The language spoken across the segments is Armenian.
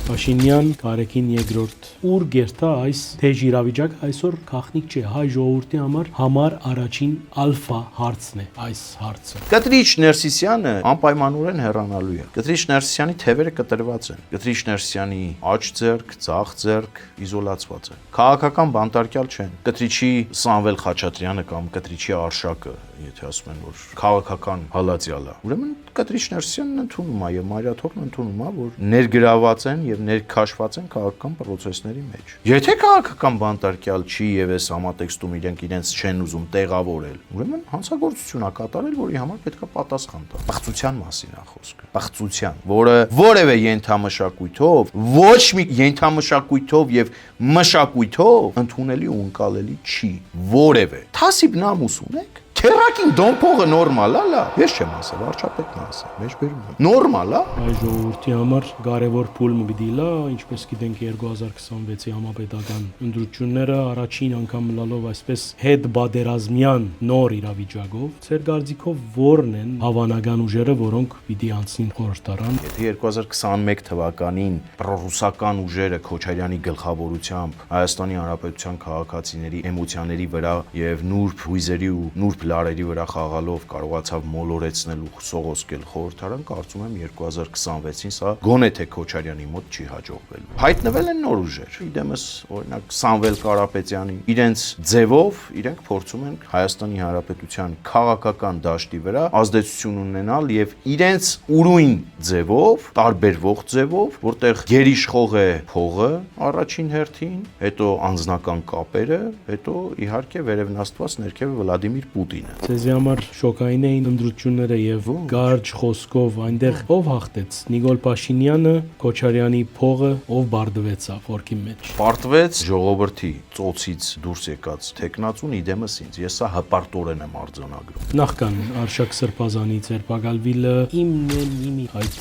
Փաշինյան, Կարեկին երկրորդ ուր գերտա այս թեժ իրավիճակը այսօր քաղաքնիկ չէ, հայ ժողովրդի համար առաջին ալֆա հարցն է այս հարցը։ Կտրիչ Ներսիսյանը անպայմանորեն հեռանալու է։ Կտրիչ Ներսիսյանի թևերը կտրված են։ Կտրիչ Ներսիսյանի աջ ձեռք, ձախ ձեռք իզոլացված են։ Քաղաքական բանտարկյալ չեն։ Կտրիչի Սամվել Խաչատրյանը կամ Կտրիչի Արշակը, եթե ասում են, որ քաղաքական հալածյալ է, ուրեմն Կտրիչ Ներսիսյանն ընդունում է եւ Մարիաթորն ընդունում է, որ ներգրաված են եւ ներքաշված են քաղաքական process-ների մեջ։ Եթե քաղաքական բանտարկյալ չի եւ այս համատեքստում իրենց չեն ուզում տեղավորել, ուրեմն հանցագործություն է կատարել, որի համար պետք է պատասխան տա։ Բաղծության մասին է խոսքը։ Բաղծության, որը որևէ ենթամշակույթով, ոչ մի ենթամշակույթով եւ մշակույթով ընդունելի ու ընկալելի չի։ Որևէ։ Թասիբ նամուս ունեք։ Քերակին դոմփողը նորմալ է, լավ։ Ես չեմ ասել, վարչապետն է ասել, մեջ բերում է։ Նորմալ է։ Հայ ժողովրդի համար կարևոր փուլ մտի լա, ինչպես գիտենք 2026-ի համապետական ընտրությունները առաջին անգամ լալով այսպես հետ բادرազմյան նոր իրավիճակով, ծեր գարձիկով որն են հավանական ուժերը, որոնք պիտի անցնին խորհրդարան։ Եթե 2021 թվականին պրոռուսական ուժերը Քոչարյանի գլխավորությամբ Հայաստանի Հանրապետության քաղաքացիների էմոցիաների վրա եւ նուրբ հույզերի ու նուրբ լարերի վրա խաղալով կարողացավ մոլորեցնել ու սողոսկել խորհրդարան, կարծում եմ 2026-ին սա գոնե թե Քոչարյանի մոտ չի հաջողվելու։ Հայտնվել են նոր ուժեր։ Իդեմս օրինակ Սամվել Կարապետյանի իրենց ձևով իրենք փորձում են Հայաստանի Հանրապետության քաղաքական դաշտի վրա ազդեցություն ունենալ եւ իրենց ուրույն ձևով, տարբերվող ձևով, որտեղ գերիշխող է փողը առաջին հերթին, հետո անձնական կապերը, հետո իհարկե վերևնաստված ներքևը Վլադիմիր Պուտինը։ Ձեզի համար շոկային էին ընտրությունները եւ կարճ խոսքով այնտեղ ով հաղթեց։ Նիկոլ Փաշինյանը, Քոչարյանի փողը, ով բարդվեց խորքի մեջ։ Պարտվեց ժողովրդի ծոցից դուրս եկած տեխնացուն իդեմս ինձ։ Ես սա հպարտորեն եմ արձանագրում։ Նախքան Արշակ Սրբազանի Ձերբակալվիլը իմի այդ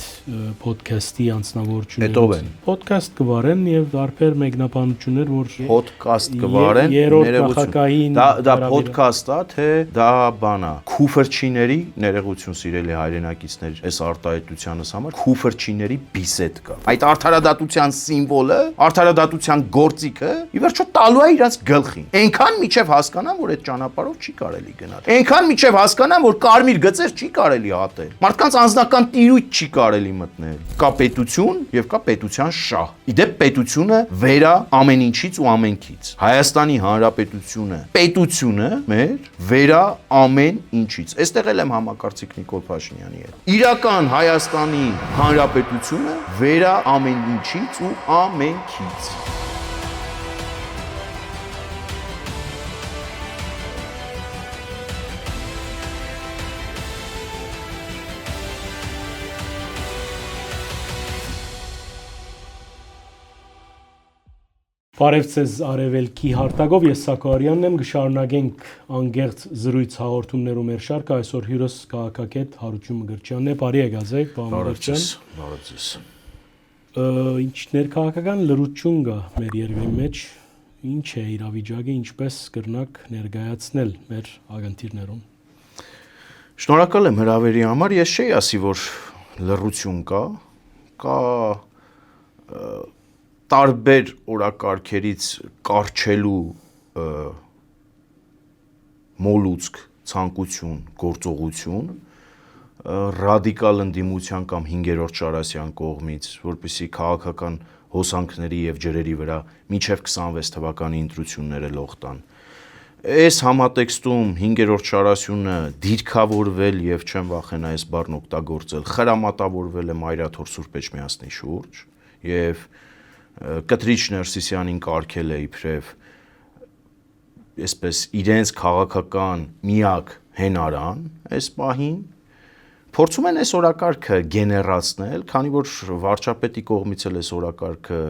ոդքասթի անձնավորությունները։ Հետո են։ Ոդքասթ կվարեն եւ դարբեր մեկնաբանություններ, որ Ոդքասթ կվարեն, ներողություն։ Դա ոդքաստ է, թե դա բանա։ Քուֆրչիների ներողություն սիրելի հայրենակիցներ, այս արտահայտությանս համար քուֆրչիների բիսետ կա։ Այդ արդարադատության սիմվոլը, արդարադատության գործիքը ի վերջո տալու է իրանց գլխին։ Այնքան միջև հասկանան, որ այդ ճանապարհով չի կարելի գնալ։ Այնքան միջև հասկանան, որ կարմիր գծեր չի կարելի հատել։ Մարդկանց անձնական տիրույթ չի կարելի մտնել։ Կա պետություն եւ կա պետության շահ։ Իդեպ պետությունը վերա ամեն ինչից ու ամենքից։ Հայաստանի Հանրապետությունը, պետությունը մեր վերա ամեն ինչից։ Այստեղ էլ եմ համակարծիք Նիկոլ Փաշինյանի հետ։ Իրական Հայաստանի Հանրապետությունը վերա ամեն ինչից ու ամենքից։ Բարև ձեզ Արևելքի հարտակով, ես Սակարյանն եմ, կշարունակենք անգերց զրույց հաղորդումներում մեր շարքը, այսօր հյուրս քաղաքագետ Հարություն Մկրտչյանն է, բարի եկած եք, պարոն Մկրտչյան։ Բարև ձեզ։ Ինչ ներքաղաքական լրություն կա մեր երկրի մեջ, ինչ է իրավիճակը, ինչպես կրնակ ներկայացնել մեր ագընթիրներում։ Շնորհակալ եմ հրավերի համար, ես չէի ասի, որ լռություն կա տարբեր օրակարգերից կարճելու մոլուցք, ցանկություն, գործողություն, ռադիկալ ընդդիմության կամ 5-րդ Շարասյան կողմից, որպեսզի քաղաքական հոսանքների եւ ջրերի վրա մինչեւ 26 թվականի ընտրությունները լող տան։ Այս համատեքստում 5-րդ Շարասյունը դիրքավորվել եւ չեմ վախենա այս բառն օգտագործել, խրամատավորվել է Մարիաթոր Սուրբ Էջմիածնի շուրջ եւ Կտրիչ Ներսիսյանին կարգել է իբրև այսպես իրենց քաղաքական միակ հենարան այս պահին փորձում են այս օրակարգը գեներացնել, քանի որ վարչապետի կողմից էլ այս օրակարգը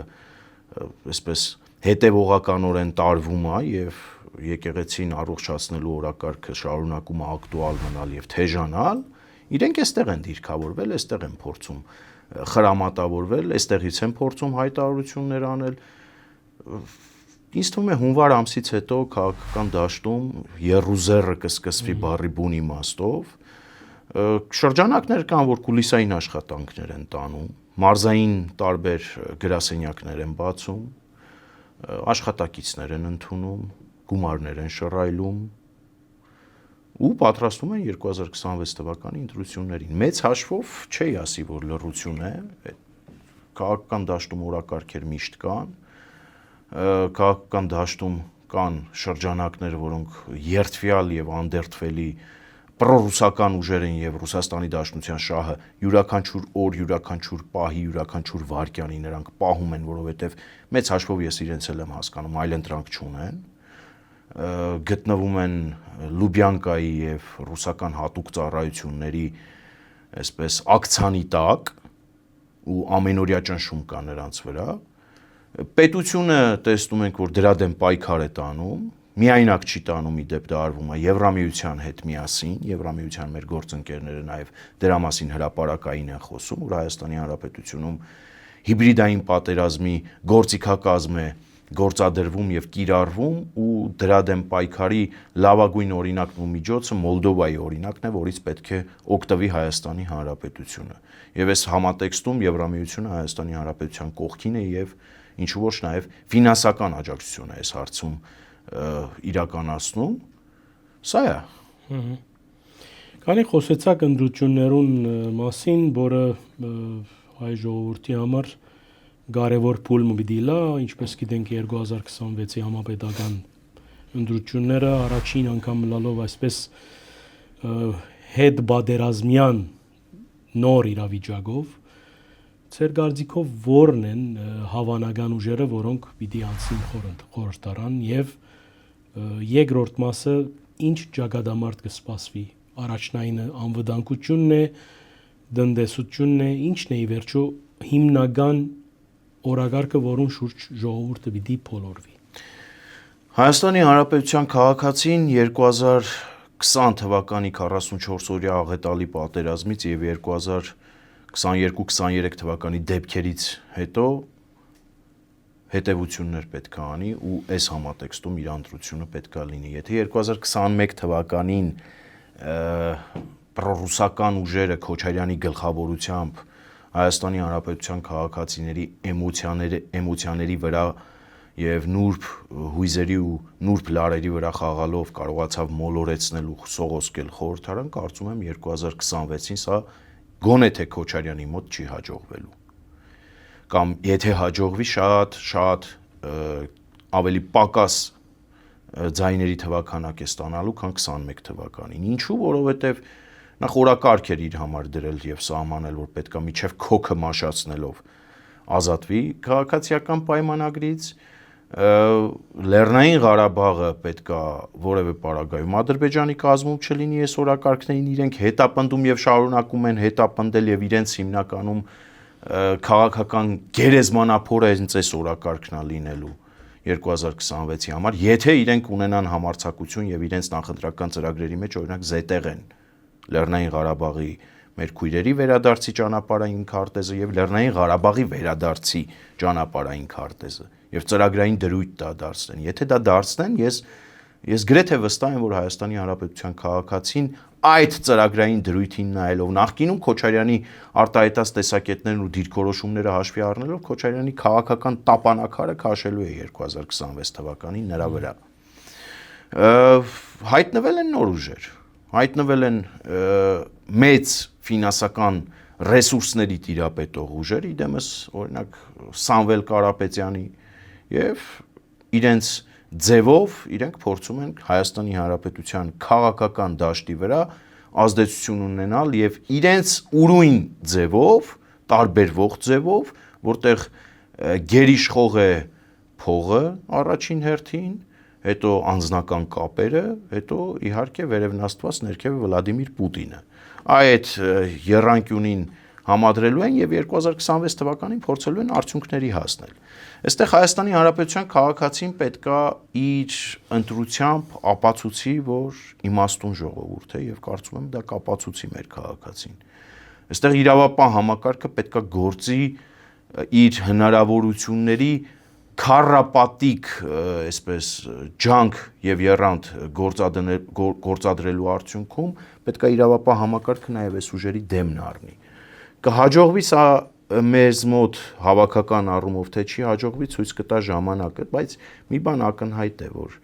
այսպես հետևողականորեն տարվում է եւ եկեղեցին առողջացնելու օրակարգը շարունակում է ակտուալ մնալ եւ թեժանալ, իրենք այստեղ են դիրքավորվել, այստեղ են փորձում խրամատավորվել, այստեղից են փորձում հայտարարություններ անել։ Ինձ թվում է հունվար ամսից հետո քաղաքական դաշտում Երուսերը կսկսվի բառի բուն իմաստով, Շրջանակներ կան, որ կուլիսային աշխատանքներ են տանում, մարզային տարբեր գրասենյակներ են բացում, աշխատակիցներ են ընդունում, գումարներ են շռայլում ու պատրաստվում են 2026 թվականի ընտրություններին։ Մեծ հաշվով չի ասի, որ լռություն է, քաղաքական դաշտում օրակարգեր միշտ կան, քաղաքական դաշտում կան շրջանակներ, որոնք երդվյալ եւ անդերդվելի պրոռուսական ուժեր են եւ Ռուսաստանի Դաշնության շահը յուրաքանչյուր օր, յուրաքանչյուր պահի, յուրաքանչյուր վայրկյանի նրանք պահում են, որովհետեւ մեծ հաշվով ես իրենց էլ եմ հասկանում, այլընտրանք չունեն, գտնվում են Լուբյանկայի եւ ռուսական հատուկ ծառայությունների այսպես ակցանի տակ ու ամենօրյա ճնշում կա նրանց վրա։ Պետությունը տեսնում ենք, որ դրա դեմ պայքար է տանում, միայնակ չի տանում, ի դեպ դա արվում է Եվրամիության հետ միասին, Եվրամիության մեր գործընկերները նաև դրա մասին հրապարակային են խոսում, որ Հայաստանի Հանրապետությունում հիբրիդային պատերազմի գործիքակազմ է գործադրվում եւ կիրառվում ու դրա դեմ պայքարի լավագույն օրինակն ու միջոցը Մոլդովայի օրինակն է, որից պետք է օգտվի Հայաստանի Հանրապետությունը։ Եվ այս համատեքստում Եվրամիությունը Հայաստանի Հանրապետության կողքին է եւ ինչու ոչ նաև ֆինանսական աջակցություն է այս հարցում իրականացնում։ Սա է։ Քանի խոսեցաք ընտրություններուն մասին, որը հայ ժողովրդի համար կարևոր փուլ մտի լա, ինչպես գիտենք 2026-ի համապետական ընտրությունները առաջին անգամ լալով այսպես հետ բادرազմյան նոր իրավիճակով Ձեր կարծիքով որն են հավանական ուժերը, որոնք պիտի անցնեն խորհրդարան եւ երկրորդ մասը ինչ ճակատամարտ կսպասվի առաջնայինը անվտանգությունն է, տնտեսությունն է, ինչն է ի վերջո հիմնական օրակարգը, որուն շուրջ ժողովուրդը պիտի փոլորվի։ Հայաստանի Հանրապետության քաղաքացին 2020 թվականի 44-օրյա աղետալի պատերազմից եւ 2022-23 թվականի դեպքերից հետո հետևություններ պետք է անի ու այս համատեքստում իր ընտրությունը պետք է լինի։ Եթե 2021 թվականին պրոռուսական ուժերը Քոչարյանի գլխավորությամբ Հայաստանի Հանրապետության քաղաքացիների էմոցիաների վրա եւ նուրբ հույզերի ու նուրբ լարերի վրա խաղալով կարողացավ մոլորեցնել ու սողոսկել խորհրդարան, կարծում եմ 2026-ին սա գոնե թե Քոչարյանի մոտ չի հաջողվելու։ Կամ եթե հաջողվի շատ ավելի պակաս ձայների թվականակ է ստանալու, քան 21 թվականին։ Ինչու՞, որովհետև նախ օրակարգ էր իր համար դրել եւ սահմանել, որ պետքա միջև քոքը մաշացնելով ազատվի քաղաքացիական պայմանագրից, Լեռնային Ղարաբաղը պետքա որևէ պարագայում Ադրբեջանի կազմում չլինի, այս օրակարգներին իրենք հետապնդում եւ շարունակում են հետապնդել եւ իրենց հիմնականում քաղաքական գերեզմանափորը հենց այս օրակարգն է լինելու 2026-ի համար, եթե իրենք ունենան համարձակություն եւ իրենց նախընտրական ծրագրերի մեջ օրինակ զետեղ են Լեռնային Ղարաբաղի մեր քույրերի վերադարձի ճանապարհային քարտեզը եւ Լեռնային Ղարաբաղի վերադարձի ճանապարհային քարտեզը եւ ծրագրային դրույթ դա դարձնեն։ Եթե դա դարձնեն, ես գրեթե վստահ եմ, որ Հայաստանի Հանրապետության քաղաքացին այդ ծրագրային դրույթին նայելով նախկինում Քոչարյանի արտահայտած տեսակետներն ու դիրքորոշումները հաշվի առնելով Քոչարյանի քաղաքական տապանակարը քաշելու է 2026 թվականին նրա վրա։ Հայտնվել են նոր ուժեր, հայտնվել են մեծ ֆինանսական ռեսուրսների տիրապետող ուժեր, իդեմս օրինակ Սամվել Կարապետյանի եւ իրենց ձևով իրենք փորձում են Հայաստանի Հանրապետության քաղաքական դաշտի վրա ազդեցություն ունենալ եւ իրենց ուրույն ձևով, տարբերվող ձևով, որտեղ գերիշխող է փողը առաջին հերթին, հետո անձնական կապերը, հետո իհարկե վերևնաստված ներքևը Վլադիմիր Պուտինը։ Այդ եռանկյունին համադրելու են եւ 2026 թվականին փորձելու են արդյունքների հասնել։ Այստեղ Հայաստանի Հանրապետության քաղաքացին պետքա իր ընտրությամբ ապացուցի, որ իմաստուն ժողովուրդ է եւ կարծում եմ դա կապացուցի մեր քաղաքացին։ Այստեղ իրավապահ համակարգը պետքա գործի իր հնարավորությունների քարապատիկ, այսպես ջանք եւ երրանդ գործադրելու արդյունքում պետք է իրավապահ համակարգը նաեւ այս ուժերի դեմն առնի։ Կհաջողվի սա մեզ մոտ հավաքական առումով թե չի հաջողվի ցույց կտա ժամանակը, բայց մի բան ակնհայտ է, որ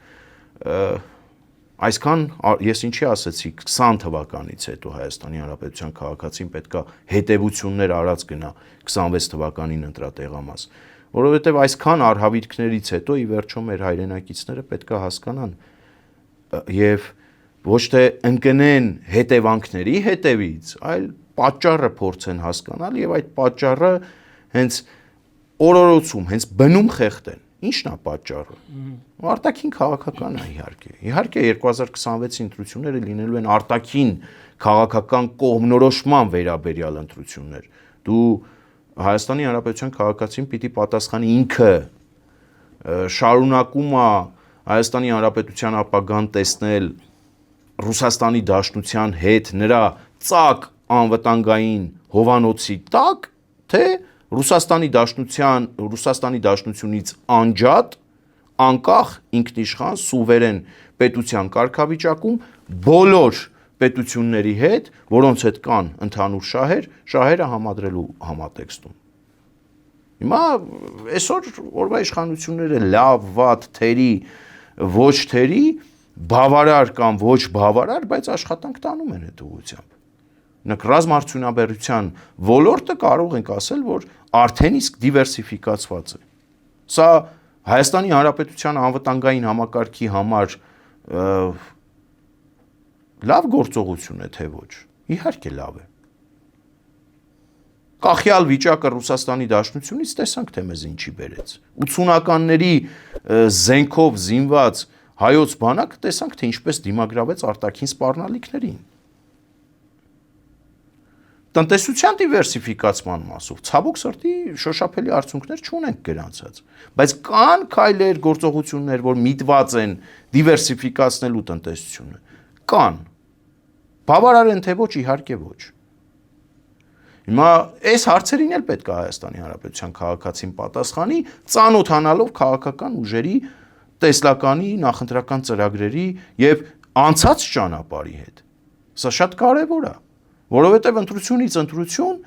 այսքան ես ինչի ասեցի 20 թվականից հետո Հայաստանի Հանրապետության քաղաքացին պետքա հետևություններ արած գնա 26 թվականին ընտրատեղամաս, որովհետև այսքան արհավիրքներից հետո ի վերջո մեր հայրենակիցները պետքա հասկանան եւ ոչ թե ընկնեն հետևանքների հետևից, այլ պատճառը փորձեն հասկանալ եւ այդ պատճառը հենց օրորոցում, հենց բնում խեղդեն։ Ի՞նչն է պատճառը։ Արտաքին քաղաքական է իհարկե։ Իհարկե 2026 ընտրությունները լինելու են արտաքին քաղաքական կողմնորոշման վերաբերյալ ընտրություններ։ Դու Հայաստանի Հանրապետության քաղաքացին պիտի պատասխանի ինքը շարունակում է Հայաստանի Հանրապետության ապագան տեսնել Ռուսաստանի Դաշնության հետ նրա ծակ անվտանգային հովանոցի տակ, թե Ռուսաստանի Դաշնությունից անջատ, անկախ, ինքնիշխան, սուվերեն պետության կարգավիճակում բոլոր պետությունների հետ, որոնց հետ կան ընդհանուր շահերը համադրելու համատեքստում։ Հիմա այսօր օրվա իշխանությունները լավ, վատ, թերի, ոչ թերի, բավարար կամ ոչ բավարար, բայց աշխատանք տանում են այդ ուղղությամբ։ Ռազմարդյունաբերության ոլորտը կարող ենք ասել, որ արդեն իսկ դիվերսիֆիկացված է։ Սա Հայաստանի Հանրապետության անվտանգային համակարգի համար լավ գործողություն է, թե ոչ։ Իհարկե լավ է։ Կախյալ վիճակը Ռուսաստանի Դաշնությունից տեսանք, թե մեզ ինչի բերեց։ 80-ականների զենքով զինված հայոց բանակը տեսանք, թե ինչպես դիմագրավեց արտաքին սպառնալիքներին։ Տնտեսության դիվերսիֆիկացման մասով ցավոք սրտի շոշափելի արդյունքներ չունենք գրանցած, բայց կան քայլեր, գործողություններ, որ միտված են դիվերսիֆիկացնելու տնտեսությունը։ Կան։ Բավարար են թե ոչ, իհարկե ոչ։ Հիմա այս հարցերին էլ պետք է Հայաստանի Հանրապետության քաղաքացին պատասխանի, ծանոթանալով քաղաքական ուժերի տեսլականի, նախընտրական ծրագրերի եւ անցած ճանապարհի հետ։ Սա շատ կարեւոր է, որովհետեւ ընտրությունից ընտրություն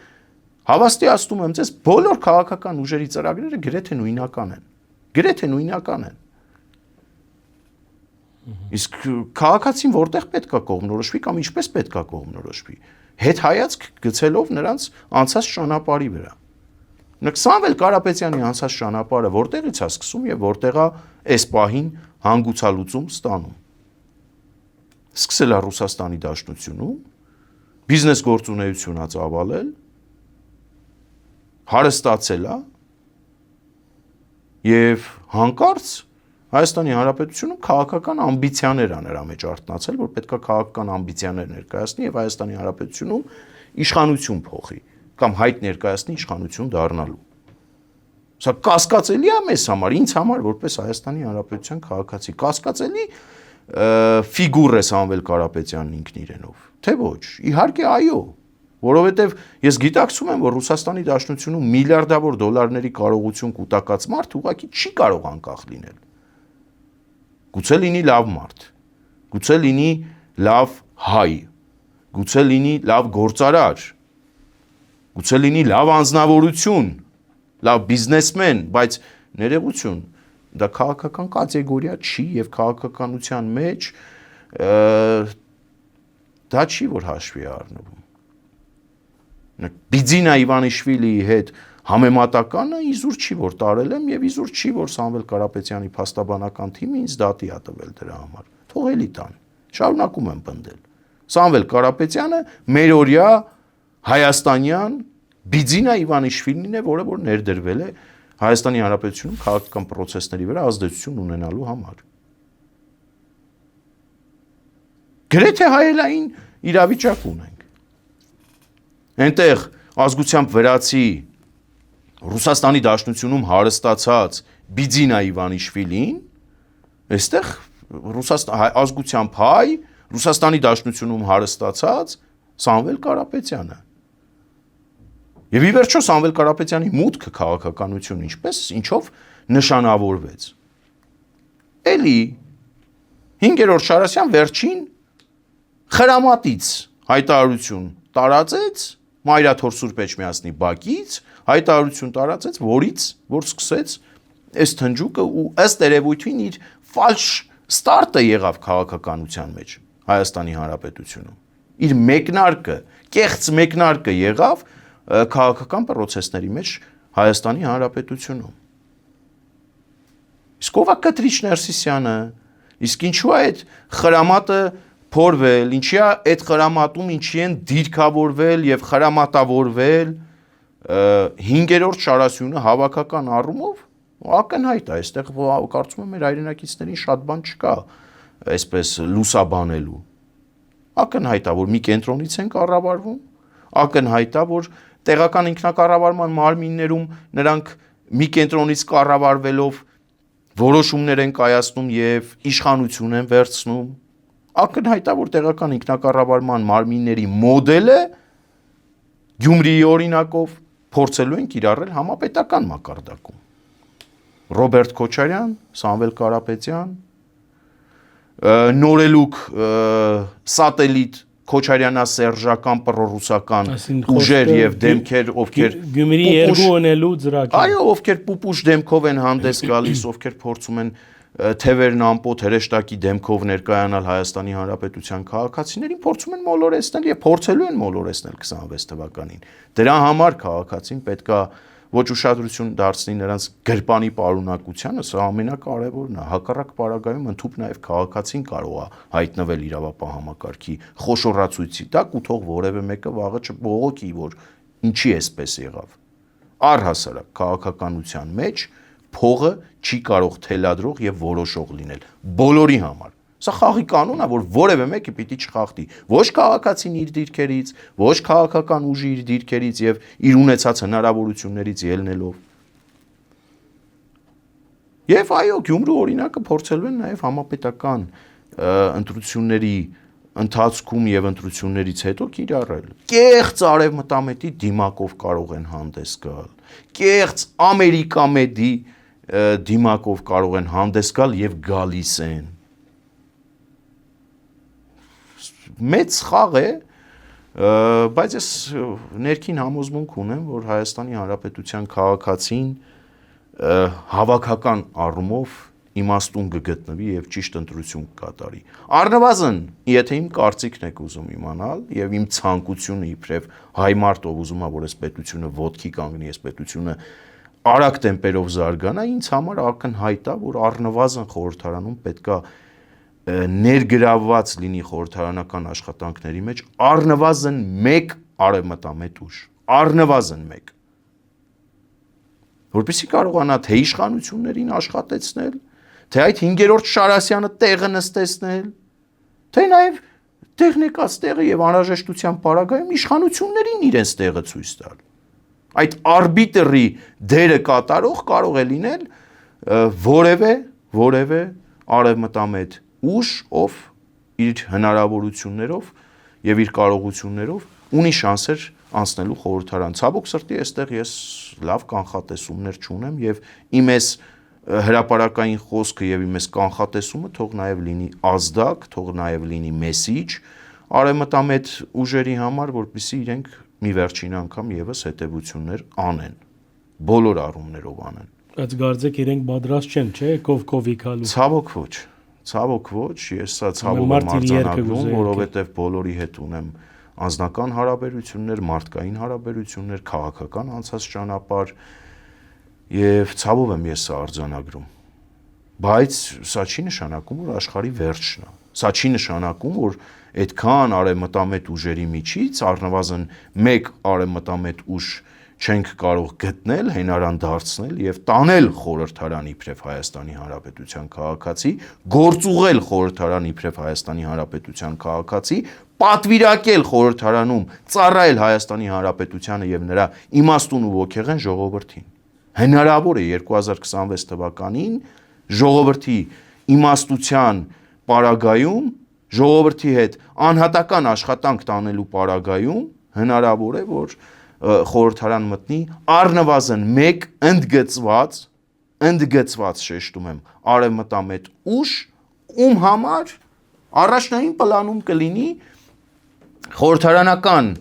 հավաստիացնում եմ ձեզ բոլոր քաղաքական ուժերի ծրագրերը գրեթե նույնական են։ Գրեթե նույնական են։ Իսկ քաղաքացին որտեղ պետք է կողմնորոշվի կամ ինչպես պետք է կողմնորոշվի։ Հետ հայացք գցելով նրանց անցած ճանապարհի վրա։ Սամվել Կարապետյանի անցած ճանապարհը որտեղից է սկսում եւ որտեղ է այս պահին հանգուցալուծում ստանում։ Սկսել է Ռուսաստանի Դաշնությունում, բիզնես գործունեություն է ծավալել, հարստացել է եւ հանկարծ Հայաստանի Հանրապետությունում քաղաքական ամբիցիաներ է նրա մեջ արտնացել, որ պետք է քաղաքական ամբիցիաներ ներկայացնի եւ Հայաստանի Հանրապետությունում իշխանություն փոխի կամ հայտ ներկայացնի իշխանություն դառնալու։ Սա կասկածելի է մեզ համար, ինձ համար որպես Հայաստանի Հանրապետության քաղաքացի, կասկածելի ֆիգուր է Սամվել Կարապետյանն ինքն իրենով, թե ոչ։ Իհարկե այո, որովհետեւ ես գիտակցում եմ, որ Ռուսաստանի Դաշնությունում միլիարդավոր դոլարների կարողություն կուտակած մարդ ուղղակի չի կարող անկախ լինել։ Գուցե լինի լավ մարդ, գուցե լինի լավ հայ, գուցե լինի լավ գործարար, գուցե լինի լավ անձնավորություն, լավ բիզնեսմեն, բայց ներողություն, դա քաղաքական կատեգորիա չի եւ քաղաքականության մեջ դա չի, որ հաշվի է առնվում։ Բիձինա Իվանիշվիլիի հետ համեմատականը իզուր չի, որ տարել եմ եւ իզուր չի, որ Սամվել Կարապետյանի փաստաբանական թիմը ինձ դատի է տվել դրա համար։ Թող էլի տան։ Շարունակում եմ պնդել։ Սամվել Կարապետյանը մերօրյա հայաստանյան Բիձինա Իվանիշվիլին է, որը որ ներդրվել է Հայաստանի Հանրապետությունում քաղաքական process-ների վրա ազդեցություն ունենալու համար։ Գրեթե հայելային իրավիճակ ունենք։ Այնտեղ ազգությամբ վրացի Ռուսաստանի Դաշնությունում հարստացած Բիձինա Իվանիշվիլին, այստեղ ազգությամբ հայ Ռուսաստանի Դաշնությունում հարստացած Սամվել Կարապետյանը։ Եվ ի վերջո Սամվել Կարապետյանի մուտքը քաղաքականություն ինչով նշանավորվեց։ Էլի 5-րդ Շարասյան վերջին խրամատից հայտարարություն տարածեց Մայրաթոր Սուրբ Էջմիածնի բակից, հայտարարություն տարածեց, որ սկսեց այս թնջուկը ու ըստ երևույթին իր ֆալշ ստարտը եղավ քաղաքականության մեջ Հայաստանի Հանրապետությունում։ Իր մեկնարկը, կեղծ մեկնարկը եղավ քաղաքական process-ների մեջ Հայաստանի Հանրապետությունում։ Իսկ ով է Կտրիչ Ներսիսյանը, իսկ ինչու է այդ խրամատը փորվել, ինչի է այդ խրամատում ինչի են դիրքավորվել եւ խրամատավորվել 5-րդ Շարասյունը հավաքական առումով ակնհայտ է, այստեղ կարծում եմ մեր հայրենակիցներին շատ բան չկա այսպես լուսաբանելու։ Ակնհայտ է, որ մի կենտրոնից են կառավարվում, ակնհայտ է, որ տեղական ինքնակառավարման մարմիններում նրանք մի կենտրոնից կառավարվելով որոշումներ են կայացնում եւ իշխանություն են վերցնում։ Ակնհայտ է, որ տեղական ինքնակառավարման մարմինների մոդելը Գյումրիի օրինակով փորձելու են կիրառել համապետական մակարդակում։ Ռոբերտ Քոչարյան, Սամվել Կարապետյան, նորելուկ սատելիտ Քոչարյանա-սերժական պրոռուսական ուժեր եւ դեմքեր, ովքեր Գյումրի երկու ունելու ծրագիր։ Այո, ովքեր պուպուշ դեմքով են հանդես գալիս, ովքեր փորձում են թևերն ամպոտ հրեշտակի դեմքով ներկայանալ Հայաստանի Հանրապետության քաղաքացիներին, փորձում են մոլորեցնել եւ փորձելու են մոլորեցնել 26 թվականին։ Դրա համար քաղաքացին պետքա ոչ ուշադրություն դարձնի նրանց գրպանի պարունակությանը, սա ամենակարևորն է։ Հակառակ պարագայում ընդհուպ նաև քաղաքացին կարող է հայտնվել իրավապահ համակարգի խոշորացույցի տակ ու թող որևէ մեկը վաղը չբողոքի, որ ինչի էսպես եղավ։ Առհասարակ քաղաքականության մեջ փողը չի կարող թելադրող եւ որոշող լինել բոլորի համար։ Սա խաղի կանոն է, որ որևէ մեկը պիտի չխախտի, ոչ քաղաքացին իր դիրքերից, ոչ քաղաքական ուժի իր դիրքերից եւ իր ունեցած հնարավորություններից ելնելով։ Եվ այո, Գյումրու օրինակը փորձելու են նաեւ համապետական ընտրությունների ընթացքում եւ ընտրություններից հետո կիրառել։ Կեղծ արևմտամետի դիմակով կարող են հանդես գալ։ Կեղծ ամերիկամետի դիմակով կարող են հանդես գալ եւ գալիս են։ Մեծ խաղ է, բայց ես ներքին համոզմունք ունեմ, որ Հայաստանի Հանրապետության քաղաքացին հավաքական առումով իմաստուն կգտնվի եւ ճիշտ ընտրություն կկատարի։ Առնվազն, եթե իմ կարծիքն եք ուզում իմանալ եւ իմ ցանկությունը իբրև հայ մարդ ով ուզում է որ այս պետությունը ոտքի կանգնի, այս պետությունը արագ տեմպերով զարգանա, ինձ համար ակնհայտ է, որ առնվազն խորհրդարանում պետքա ներգրավված լինի խորհրդարանական աշխատանքների մեջ առնվազն 1 արևմտամետ ուժ, առնվազն 1, որպեսզի կարողանա թե իշխանություններին աշխատեցնել, թե այդ 5-րդ Շարասյանը տեղը նստեցնել, թե նաև տեխնիկաց տեղը եւ անհրաժեշտության պարագայում իշխանություններին իրենց տեղը ցույց տալ։ Այդ արբիտրի դերը կատարող կարող է լինել որևէ արևմտամետ ուժ, ով իր հնարավորություններով եւ իր կարողություններով ունի շանսեր անցնելու խորհրդարան։ Ցավոք սրտի այստեղ ես լավ կանխատեսումներ չունեմ եւ իմ այս հրապարակային խոսքը եւ իմ այս կանխատեսումը թող նաեւ լինի ազդակ, թող նաեւ լինի մեսիջ արևմտամետ ուժերի համար, որպեսզի իրենք մի վերջին անգամ եւս հետեւություններ անեն, բոլոր առումներով անեն։ Բայց գարձեք իրենք պատրաստ չեն, չէ՞, կովի քալու։ Ցավոք ոչ, ես սա ցավով եմ արձանագրում, որովհետև բոլորի հետ ունեմ անձնական հարաբերություններ, մարդկային հարաբերություններ, քաղաքական անցած ճանապարհ եւ ցավով եմ ես սա արձանագրում։ Բայց սա չի նշանակում, որ աշխարհի վերջն է։ Սա չի նշանակում, որ այդքան արևմտամետ ուժերի միջից առնվազն 1 արևմտամետ ուժ չենք կարող գտնել, հենարան դարձնել եւ տանել խորհրդարան իբրև Հայաստանի Հանրապետության քաղաքացի, գործուղել խորհրդարան իբրև Հայաստանի Հանրապետության քաղաքացի, պատվիրակել խորհրդարանում, ծառայել Հայաստանի Հանրապետությանը եւ նրա իմաստուն ու ոգեղեն ժողովրդին։ Հնարավոր է 2026 թվականին ժողովրդի իմաստության պարագայում, ժողովրդի հետ անհատական աշխատանք տանելու պարագայում հնարավոր է, որ խորհրդարան մտնի, առնվազն մեկ ընդգծված շեշտում եմ արևմտամետ ուժ, ում համար առաջնային պլանում կլինի խորհրդարանական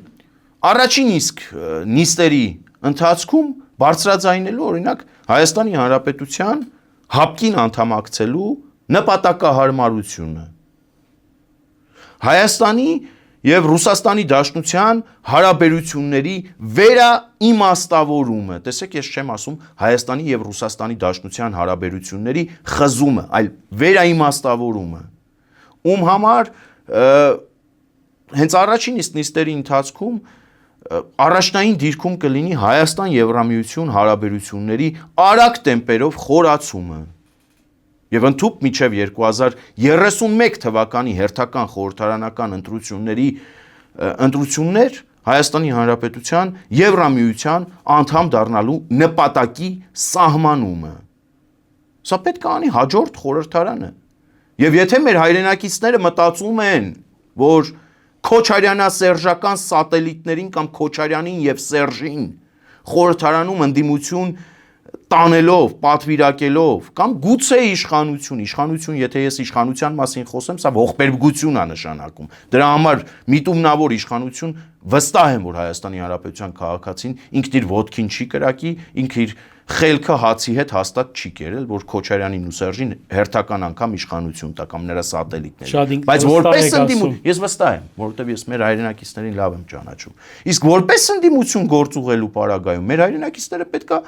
առաջին իսկ նիստերի ընթացքում բարձրաձայնելու օրինակ Հայաստանի Հանրապետության հապկին անդամակցելու նպատակահարմարությունը, Հայաստանի եւ Ռուսաստանի Դաշնության հարաբերությունների վերաիմաստավորումը, տեսեք, ես չեմ ասում Հայաստանի եւ Ռուսաստանի Դաշնության հարաբերությունների խզումը, այլ վերաիմաստավորումը, ում համար հենց առաջին իսկ նիստերի ընթացքում առաջնային դիրքում կլինի Հայաստան-Եվրամիություն հարաբերությունների արագ տեմպերով խորացումը եւ ընդհուպ մինչեւ 2031 թվականի հերթական խորհրդարանական ընտրություններ Հայաստանի Հանրապետության Եվրամիության անդամ դառնալու նպատակի սահմանումը։ Սա պետք է անի հաջորդ խորհրդարանը։ Եվ եթե մեր հայրենակիցները մտածում են, որ Քոչարյանա-սերժական սատելիտներին կամ Քոչարյանին եւ Սերժին խորհրդարանում ընդդիմություն տանելով, պատվիրակելով կամ գուցե իշխանություն, եթե ես իշխանության մասին խոսեմ, սա ողբերգություն է նշանակում։ Դրա համար միտումնավոր իշխանություն վստահ եմ, որ Հայաստանի Հանրապետության քաղաքացին ինքն իր ոտքին չի կրակի, ինքը իր խելքը հացի հետ հաստատ չի կերել, որ Քոչարյանին ու Սերժին հերթական անգամ իշխանություն տա կամ նրա սատելիտներին։ Բայց որպես ընդդիմություն, ես վստահ եմ, որովհետև ես մեր հայրենակիցներին լավ եմ ճանաչում։ Իսկ որպես ընդդիմություն գործ ուղղելու պարագայում մեր հայրենակիցները պետք է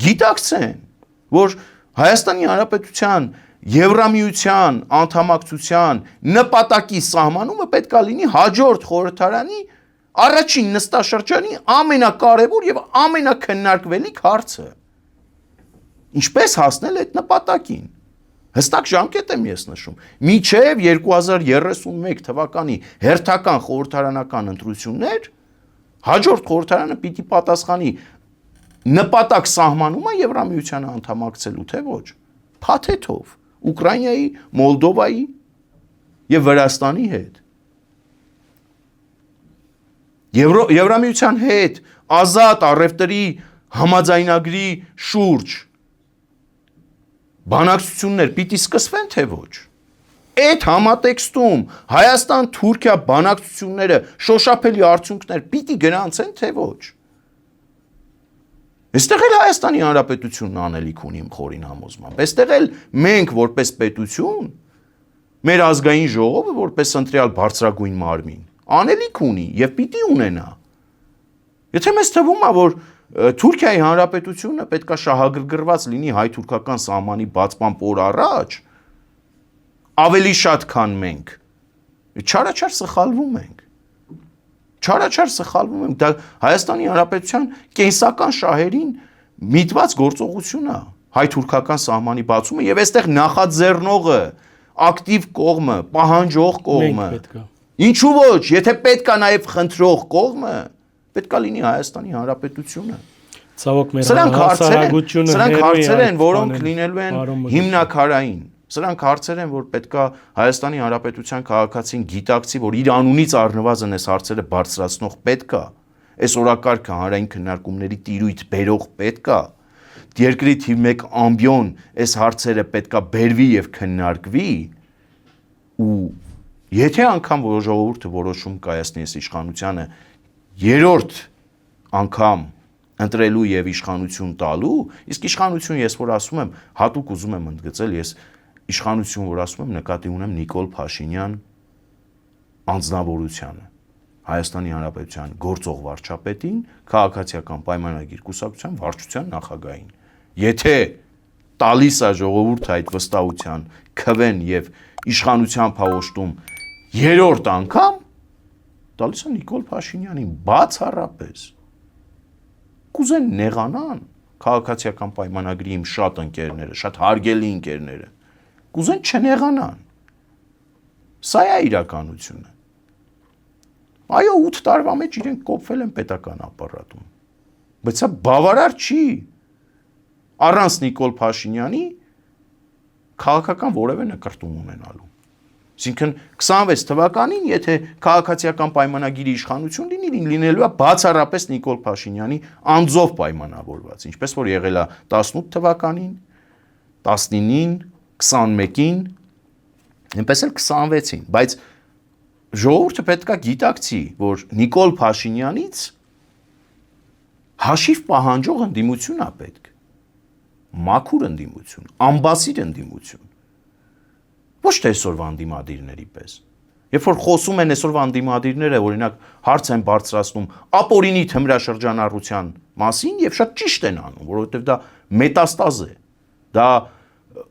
գիտակցեն, որ Հայաստանի Հանրապետության Եվրամիության անդամակցության նպատակի սահմանումը պետք է լինի հաջորդ խորհրդարանի առաջին նստաշրջանի ամենակարևոր եւ ամենաքննարկվելիք հարցը։ Ինչպես հասնել այդ նպատակին։ Հստակ ժամկետ եմ ես նշում։ Մինչև 2031 թվականի հերթական խորհրդարանական ընտրություններ հաջորդ խորհրդարանը պիտի պատասխանի նպատակ սահմանումը Եվրամիությանը անդամակցելու թե ոչ, փաթեթով Ուկրաինայի, Մոլդովայի եւ Վրաստանի հետ։ Եվրամիության հետ ազատ առևտրի համաձայնագրի շուրջ բանակցություններ պիտի սկսվեն թե ոչ։ Այդ համատեքստում Հայաստան-Թուրքիա բանակցությունները շոշափելի արդյունքներ պիտի գրանցեն թե ոչ։ Այստեղ էլ Հայաստանի Հանրապետությունն անելիք ունի իմ խորին համոզմամբ։ Այստեղ էլ մենք որպես պետություն, մեր ազգային ժողովը որպես ընտրյալ բարձրագույն մարմին, անելիք ունի եւ պիտի ունենա։ Եթե մեզ թվում է, որ Թուրքիայի Հանրապետությունը պետք է շահագրգռված լինի հայ-թուրքական սահմանի բացման օր առաջ, ավելի շատ քան մենք, չարաչար սխալվում ենք։ Չարաչար սխալվում եմ, դա Հայաստանի Հանրապետության կենսական շահերին միտված գործողություն է, հայ-թուրքական սահմանի բացումը եւ այստեղ նախաձեռնողը, ակտիվ կողմը, պահանջող կողմը։ Ինչու ոչ, եթե պետք է նաեւ խնդրող կողմը, պետք է լինի Հայաստանի Հանրապետությունը։ Ցավոք մեր հասարակությունը սրանք հարցեր են, որոնք լինելու են հիմնակարային։ Սրանք հարցեր են, որ պետքա Հայաստանի Հանրապետության քաղաքացին գիտակցի, որ իր անունից առնվազն այս հարցերը բարձրացնող պետքա, այս օրակարգը հանրային քննարկումների տիրույթ բերող պետքա, երկրի թիվ 1 ամբիոն այս հարցերը պետքա բերվի եւ քննարկվի, ու եթե անգամ որ ժողովուրդը որոշում կայացնի այս իշխանությանը երրորդ անգամ ընտրելու եւ իշխանություն տալու, իսկ իշխանություն ես որ ասում եմ, հատուկ ուզում եմ ընդգծել, ես իշխանություն որ ասում եմ, նկատի ունեմ Նիկոլ Փաշինյան անձնավորությանը, Հայաստանի Հանրապետության գործող վարչապետին, քաղաքացիական պայմանագիր կուսակցության վարչության նախագահին։ Եթե տալիս է ժողովուրդը այդ վստահության քվեն եւ իշխանության փողոշտում երրորդ անգամ, տալիս է Նիկոլ Փաշինյանին բացառապես։ Կուզեն նեղանան քաղաքացիական պայմանագրի իմ շատ ընկերները, շատ հարգելի ընկերները, կուզեն չնեղանան։ Սա է իրականությունը։ Այո, 8 տարվա մեջ իրենք կոփվել են պետական ապարատում։ Բայց սա բավարար չի առանց Նիկոլ Փաշինյանի քաղաքական որևէ նկրտում ունենալու։ Այսինքն 26 թվականին, եթե քաղաքացիական պայմանագիրի իշխանություն լինելու է բացառապես Նիկոլ Փաշինյանի անձով պայմանավորված, ինչպես որ եղել է 18 թվականին, 19-ին, 21-ին, այնպես էլ 26-ին, բայց ժողովուրդը պետք է գիտակցի, որ Նիկոլ Փաշինյանից հաշիվ պահանջող ընդդիմություն է պետք, մաքուր ընդդիմություն, ամբասիր ընդդիմություն, ոչ թե այսօրվա ընդդիմադիրների պես։ Երբ որ խոսում են այսօրվա ընդդիմադիրները, օրինակ հարց են բարձրացնում ապօրինի թմրաշրջանառության մասին եւ շատ ճիշտ են անում, որովհետեւ դա մետաստազ է, դա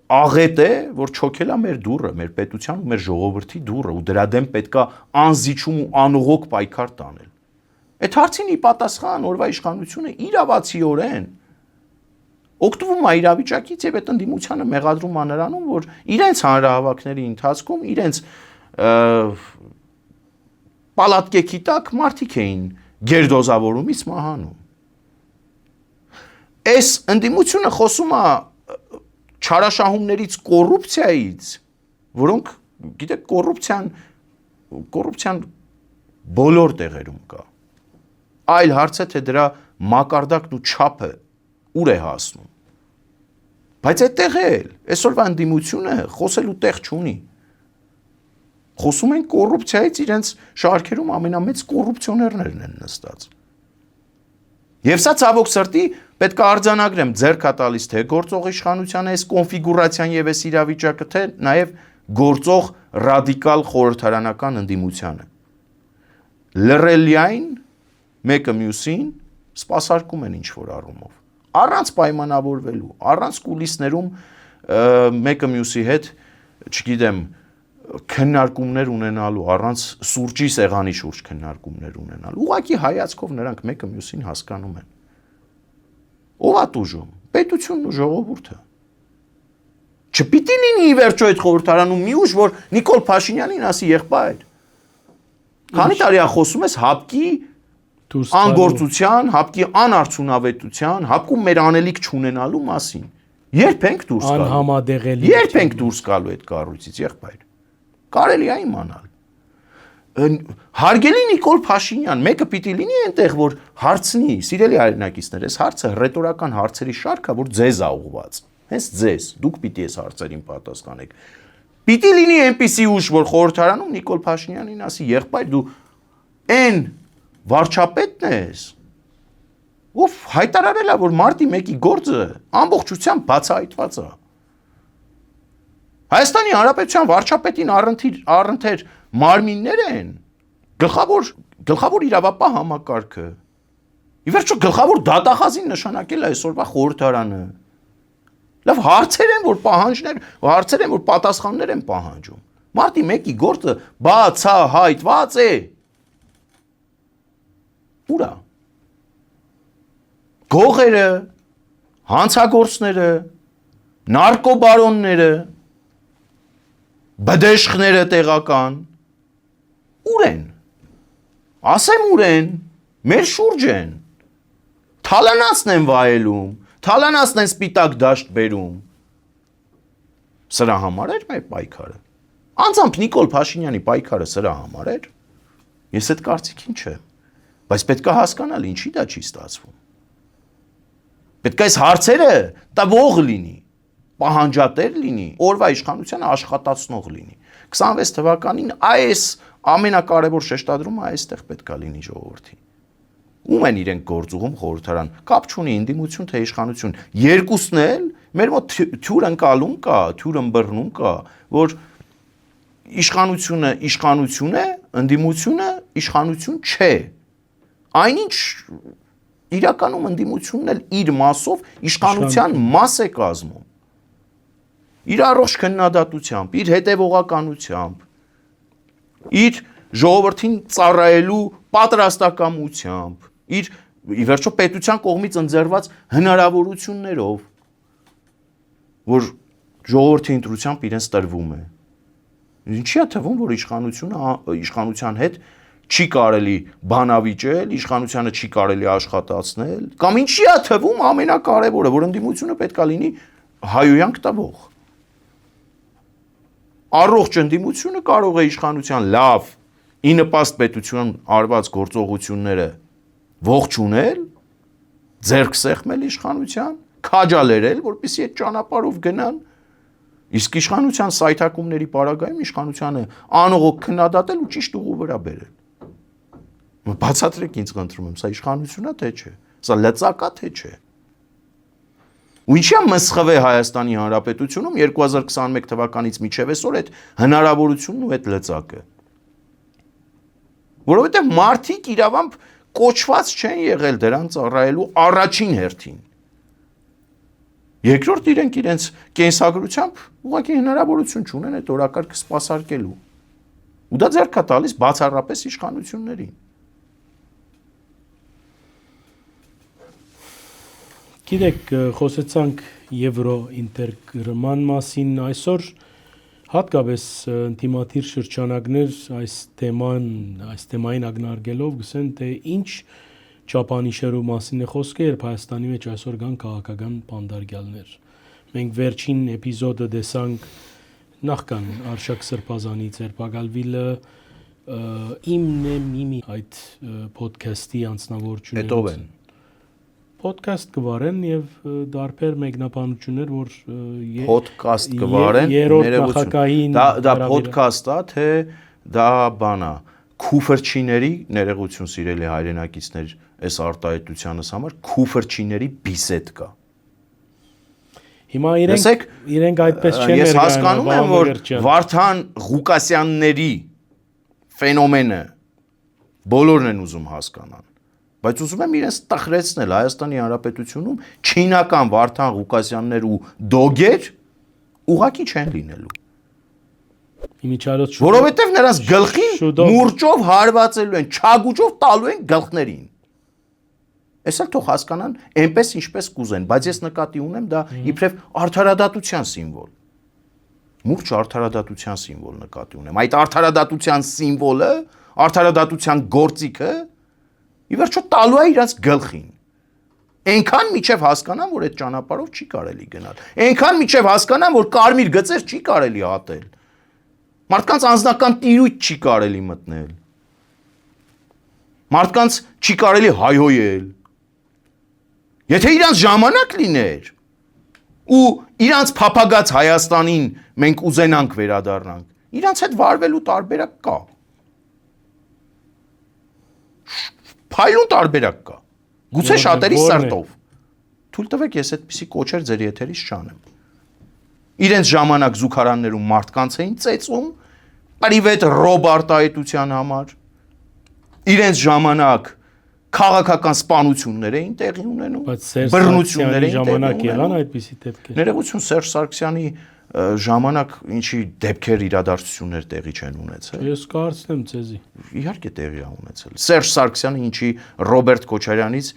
աղետ է, որ չոքել է մեր դուռը, մեր պետության ու մեր ժողովրդի դուռը ու դրա դեմ պետքա անզիջում ու անողոք պայքար տանել։ Այդ հարցին ի պատասխան օրվա իշխանությունը իրավացիորեն օգտվում է իրավիճակից եւ այդ ընդդիմությանը մեղադրում է նրանում, որ իրենց հանրահավաքների ընթացքում իրենց պալատկեքի տակ մարդիկ էին գերդոզավորումից մահանում։ Այս ընդդիմությունը խոսում է չարաշահումներից, կոռուպցիայից, որոնք, գիտեք, կոռուպցիան բոլոր տեղերում կա։ Այլ հարց է, թե դրա մակարդակն ու չափը ուր է հասնում։ Բայց այդտեղ էլ, այսօրվա ընդդիմությունը խոսելու տեղ չունի։ Խոսում են կոռուպցիայից, իրենց շարքերում ամենամեծ կոռուպցիոներներն են նստած։ Եվ սա ցավոք սրտի պետք է արձանագրեմ ձեռք տալիս թե գործող իշխանությանը այս կոնֆիգուրացիան եւ այս իրավիճակը, թե նաեւ գործող ռադիկալ խորհրդարանական ընդդիմությանը։ Լռելիային մեկը մյուսին սպասարկում են ինչ-որ առումով, առանց պայմանավորվելու, առանց կուլիսներում մեկը մյուսի հետ, չգիտեմ, քննարկումներ ունենալու, առանց սուրճի սեղանի շուրջ քննարկումներ ունենալու, ուղղակի հայացքով նրանք մեկը մյուսին հասկանում են։ Ո՞վ է տուժում, պետությունն ու ժողովուրդը։ Չպիտի լինի ի վերջո այդ խորհրդարանում մի ուժ, որ Նիկոլ Փաշինյանին ասի եղբայր։ Քանի տարի է խոսում ես հապկի անգործության, հապկի անարդյունավետության, հապկում մեր անելիք չունենալու մասին։ Երբ ենք դուրս գալու։ Անհամադեղելի։ Երբ ենք դուրս գալու այդ կառույցից, եղբայր։ Կարելի է իմանալ։ Հարգելի Նիկոլ Փաշինյան, մեկը պիտի լինի այնտեղ, որ հարցնի, սիրելի հայրենակիցներ, այս հարցը ռետորական հարցերի շարք է, որ ձեզ ա ուղղված։ Հենց ձեզ, դուք պիտի այս հարցերին պատասխանեք։ Պիտի լինի այնպիսի ուժ, որ խորհրդարանում Նիկոլ Փաշինյանին ասի, եղբայր, դու այն վարչապետն ես, ով հայտարարել է, որ մարտի 1-ի գործը ամբողջությամբ բացահայտված է։ Հայաստանի Հանրապետության վարչապետին առընթեր մարմիններ են, գլխավոր իրավապահ համակարգը։ Ի վերջո գլխավոր դատախազին նշանակել է այսօրվա խորհրդարանը։ Լավ հարցեր են, որ պատասխաններ են պահանջում։ Մարտի 1-ի գործը բացահայտված է։ Ուր է։ Գողերը, հանցագործները, նարկոբարոնները, բդեշխները տեղական, ուր են, ասեմ ուր են, մեր շուրջ են, թալանացն են վայելում, թալանացն են սպիտակ դաշտ բերում, սրա համար էր մեր պայքարը, անձամբ Նիկոլ Փաշինյանի պայքարը սրա համար էր, ես այդ կարծիքին չեմ, բայց պետք է հասկանալ ինչի դա չի ստացվում, պետք է այս հարցերը տվող լինի, պահանջատեր լինի, օրվա իշխանությանը աշխատացնող լինի։ 26 թվականին այս ամենակարևոր շեշտադրումը այստեղ պետք է լինի ժողովրդի։ Ում են իրենք գործուղում խորհրդարան, կապ չունի ընդդիմություն թե իշխանություն։ Երկուսն էլ մեր մոտ թյուր ընկալում կա, թյուր ըմբռնում կա, որ իշխանությունը իշխանություն է, ընդդիմությունը իշխանություն չէ։ Այնինչ իրականում ընդդիմությունն էլ իր մասով իշխանության մաս է կազմում։ Իր առողջ քննադատությամբ, իր հետևողականությամբ, իր ժողովրդին ծառայելու պատրաստակամությամբ, իր ի վերջո պետության կողմից ընձեռված հնարավորություններով, որ ժողովրդի ընտրությամբ իրենց տրվում է։ Ինչի՞ է թվում, որ իշխանության հետ չի կարելի բանավիճել, իշխանությանը չի կարելի աշխատացնել, կամ ինչի՞ է թվում ամենակարևորը, որ ընդդիմությունը պետք է լինի հայոյանք տվող։ Առողջ ընդդիմությունը կարող է իշխանության լավ ի նպաստ պետություն արված գործողությունները ողջունել, ձեռք սեղմել իշխանության, քաջալերել, որպեսզի այդ ճանապարհով գնան, իսկ իշխանության սայթակումների պարագայում իշխանությանը անողոք քննադատել ու ճիշտ ուղու վրա բերել։ Բացատրեք ինձ խնդրում եմ, սա իշխանությունա թե չէ, սա լծակա թե չէ։ Ու ինչի՞ է մսխվ է Հայաստանի Հանրապետությունում 2021 թվականից մինչև այսօր այդ հնարավորությունն ու այդ լծակը։ Որովհետև մարդիկ իրավամբ կոչված չեն եղել դրան ծառայելու առաջին հերթին։ Երկրորդ իրենց կենսագրությամբ ուղղակի հնարավորություն չունեն այդ օրակարգը սպասարկելու։ Ու դա ձեռք է տալիս բացառապես իշխանություններին։ Գիտեք, խոսեցանք եվրոինտեգրման մասին, այսօր հատկապես ինտիմատիր շրջանակներ այս թեմային ակնարկելով գսեն, թե ինչ չափանիշերու մասին է խոսքը, երբ Հայաստանի մեջ այսօր կան քաղաքական բանդարգյալներ։ Մենք վերջին էպիզոդը տեսանք նախքան Արշակ Սրբազանի Ձերբակալվիլը իմն է միմի այդ ոդքասթի անձնավորությունները։ Հետով են։ Podcast կվարեն եւ դարբեր մեկնաբանություններ, որ podcast կվարեն, ներողություն։ Դա podcast է, թե դա բանա, քուֆրչիների ներողություն սիրելի հայրենակիցներ, այս արտահայտությանս համար քուֆրչիների բիսետ կա։ Հիմա իրենք այդպես չեն ես հասկանում եմ, որ Վարդան Ղուկասյանների ֆենոմենը բոլորն են ուզում հասկանան։ Բայց ուզում եմ իրենց տխրեցնել Հայաստանի Հանրապետությունում չինական Վարդան Ղուկասյաններ ու դոգեր ուղակի չեն լինելու։ Որովհետև նրանց գլխին մուրճով հարվածելու են, չագուճով տալու են գլխներին։ Էս էլ թող հասկանան այնպես ինչպես կուզեն, բայց ես նկատի ունեմ դա իբրև արդարադատության սիմվոլ։ Մուրճ արդարադատության սիմվոլ նկատի ունեմ։ Այդ արդարադատության սիմվոլը, արդարադատության գործիքը ի վերջո տալու է իրանց գլխին։ Այնքան միջև հասկանան, որ այդ ճանապարհով չի կարելի գնալ։ Այնքան միջև հասկանան, որ կարմիր գծեր չի կարելի հատել։ Մարդկանց անձնական տիրույթ չի կարելի մտնել։ Մարդկանց չի կարելի հայհոյել։ Եթե իրանց ժամանակ լիներ ու իրանց փափագած Հայաստանին մենք ուզենանք վերադառնանք, իրանց հետ վարվելու տարբերակ կա։ Փայլուն տարբերակ կա։ Գուցե շատերի սրտով։ Թույլ տվեք ես այդպիսի կոչեր ձեր եթերից չանեմ։ Իրենց ժամանակ զուգարաններում մարդկանց էին ծեծում, պրիվետ ռոբ արտահայտության համար։ Իրենց ժամանակ քաղաքական սպանություններ էին տեղի ունենում, բռնություններ էին ժամանակ եղան այդպիսի դեպքեր։ Ներողություն Սերժ Սարգսյանի ժամանակ ինչի դեպքեր իրադարձություններ տեղի չեն ունեցել։ Ես կարծեմ ցեզի։ Իհարկե տեղի է ունեցել։ Սերժ Սարգսյանը ինչի Ռոբերտ Քոչարյանից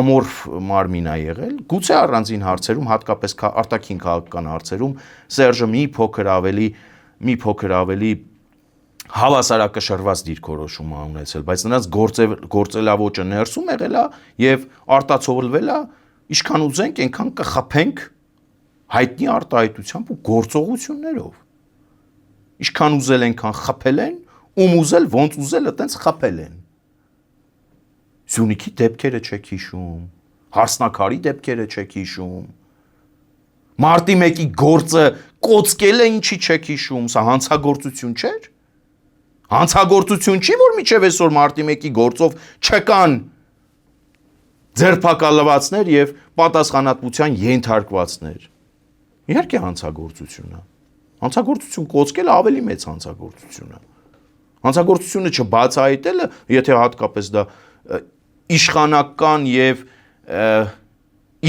ամորֆ մարմին է եղել, գուցե առանձին հարցերում, հատկապես արտաքին քաղաքական հարցերում Սերժը մի փոքր ավելի հավասարակշռված դիրքորոշում է ունեցել, բայց նրանց գործելավոճը ներսում եղել է եւ արտացոլվել է, ինչքան ուզենք, այնքան կխփենք հայտնի արտահայտությամբ ու գործողություններով։ Ինչքան ուզել այնքան խփել են, ուզել ոնց ուզել այտենց խփել են։ Սյունիքի դեպքերը չեք հիշում, Հարսնակարի դեպքերը չեք հիշում։ Մարտի 1-ի գործը կոծկելը ինչի չեք հիշում, սա հանցագործություն չէր։ Հանցագործություն չի, որ միջև այսօր մարտի 1-ի գործով չկան ձերբակալվածներ եւ պատասխանատվության ենթարկվածներ։ Իհարկե հանցագործություն է։ Հանցագործություն կոծկելը ավելի մեծ հանցագործություն է։ Հանցագործությունը չբացահայտելը, եթե հատկապես դա իշխանական եւ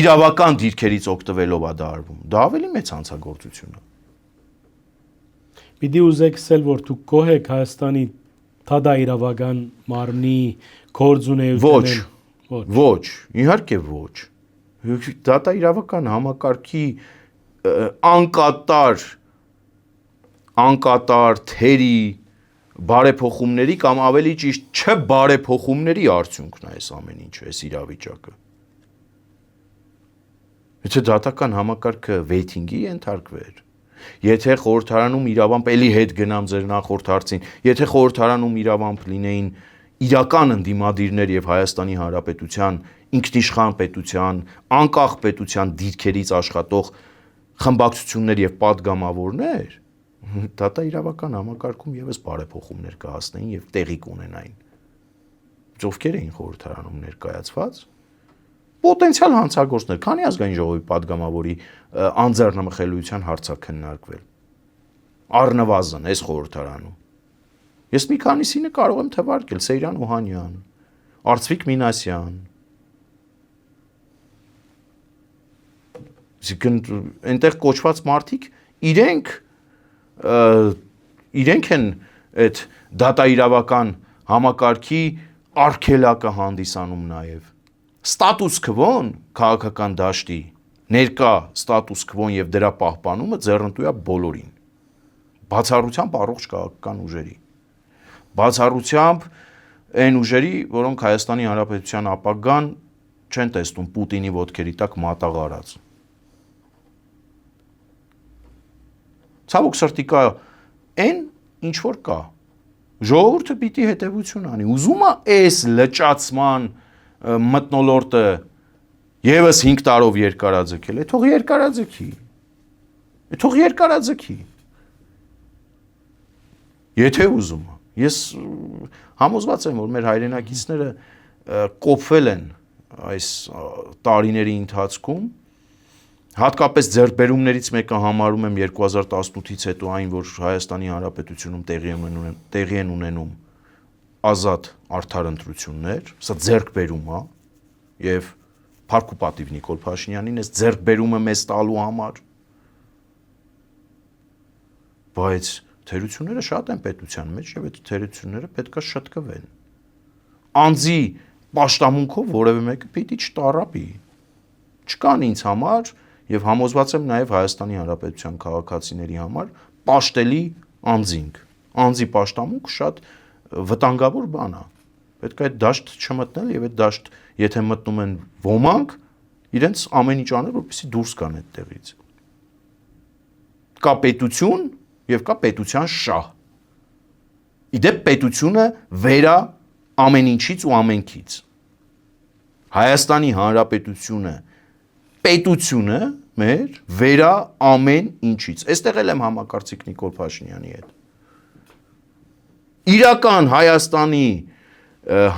իրավական դիրքերից օգտվելով է դա արվում, դա ավելի մեծ հանցագործություն է։ Պիտի ուզեք ասել, որ դուք գոհ եք Հայաստանի թադա իրավական մարմնի գործունեությունից։ Ոչ, իհարկե ոչ։ Դատա իրավական համակարգի անկատար թերի բարեփոխումների կամ ավելի ճիշտ չբարեփոխումների արդյունքն է այս ամեն ինչը, այս իրավիճակը։ Եթե դատական համակարգը վեյթինգի ենթարկվեր, Եթե խորհրդարանում իրավամբ էլի հետ գնամ ձեր նախորդ հարցին, եթե խորհրդարանում իրավամբ լինեին իրական ընդդիմադիրներ եւ Հայաստանի Հանրապետության ինքնիշխան պետության, անկախ պետության դիրքերից աշխատող խմբակցություններ եւ падգամավորներ, դա իրավական համակարգում եւս բարեփոխումներ կհասնեին եւ տեղի կունենային։ Ովքեր էին խորհրդարանում ներկայացված, պոտենցիալ հանցագործներ, քանի ազգային ժողովի падգամավորի անձեռնմխելիության հարց է քննարկվել։ Առնվազն այս խորհրդարանում։ Ես մի քանիսինը կարող եմ թվարկել՝ Սեյրան Օհանյան, Արծվիկ Մինասյան։ Այսինքն այնտեղ կոչված մարդիկ իրենք են այդ դատաիրավական համակարգի արգելակը հանդիսանում նաև։ Ստատուս քվոն քաղաքական դաշտի ներկա ստատուս քվոն եւ դրա պահպանումը ձեռնտու է բոլորին։ Բացառությամբ առողջ քաղաքական ուժերի։ Բացառությամբ այն ուժերի, որոնք Հայաստանի Հանրապետության ապագան չեն տեսնում Պուտինի ոտքերի տակ մատաղարած։ Ցավոք սրտի կա այն ինչ որ կա։ Ժողովուրդը պիտի հետևություն անի։ Ուզում է այս լճացման մթնոլորտը եւս 5 տարով երկարաձգել, թող երկարաձգի։ Թող երկարաձգի։ Եթե ուզում է։ Ես համոզված եմ, որ մեր հայրենակիցները կոփվել են այս տարիների ընթացքում, հատկապես ձեռքբերումներից մեկը համարում եմ 2018-ից հետո այն, որ Հայաստանի Հանրապետությունում տեղի են ունենում ազատ արդար ընտրություններ, սա ձեռքբերում է եւ փառք ու պատիվ Նիկոլ Փաշինյանին այս ձեռքբերումը մեզ տալու համար, բայց թերությունները շատ են պետության մեջ եւ այդ թերությունները պետքա շտկվեն։ Անձի պաշտամունքով որևէ մեկը պիտի չտարապի։ Չկան ինձ համար եւ համոզված եմ նաեւ Հայաստանի Հանրապետության քաղաքացիների համար պաշտելի անձինք։ Անձի պաշտամունքը շատ վտանգավոր բան է։ Պետք է այդ դաշտ չմտնել եւ այդ դաշտ, եթե մտնում են ոմանք, իրենց ամեն ինչ անել, որպեսզի դուրս գան այդտեղից։ Կա պետություն եւ կա պետության շահ։ Իդեպ պետությունը վերա ամեն ինչից ու ամենքից։ Հայաստանի Հանրապետությունը պետությունը մեր վերա ամեն ինչից։ Այստեղ էլ եմ համակարծիք Նիկոլ Փաշինյանի հետ։ Իրական Հայաստանի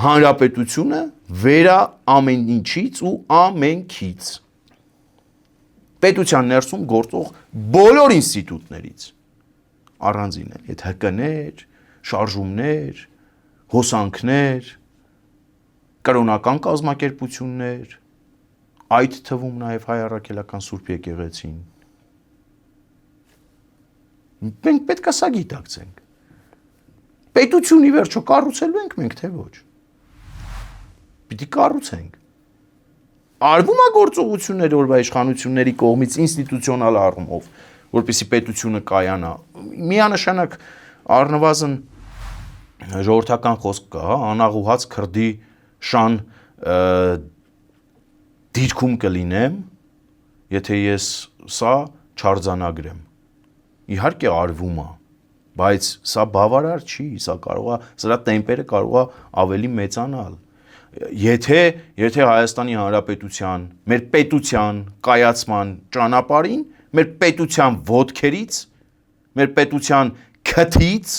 Հանրապետությունը վերա ամեն ինչից ու ամենքից։ Պետության ներսում գործող բոլոր ինստիտուտներից առանձին են, այդ ՀԿ-ներ, շարժումներ, հոսանքներ, կրոնական կազմակերպություններ, այդ թվում նաև հայ առաքելական Սուրբ եկեղեցին։ Մենք պետք է սա գիտակցենք։ Պետությունի վերջո կառուցելու ենք մենք, թե ոչ։ Պիտի կառուցենք։ Արվում է գործողություններ օրվա իշխանությունների կողմից ինստիտուցիոնալ առումով, որպեսզի պետությունը կայանա։ Միանշանակ առնվազն ժողովրդական խոսք կա, հա, անաղուհաց քրդի շան դիրքում կլինեմ, եթե ես սա չարձանագրեմ։ Իհարկե արվում է, բայց սա բավարար չի, սա սրա տեմպերը կարող է ավելի մեծանալ։ Եթե Հայաստանի Հանրապետության, մեր պետության կայացման ճանապարհին, մեր պետության ոտքերից, մեր պետության քթից,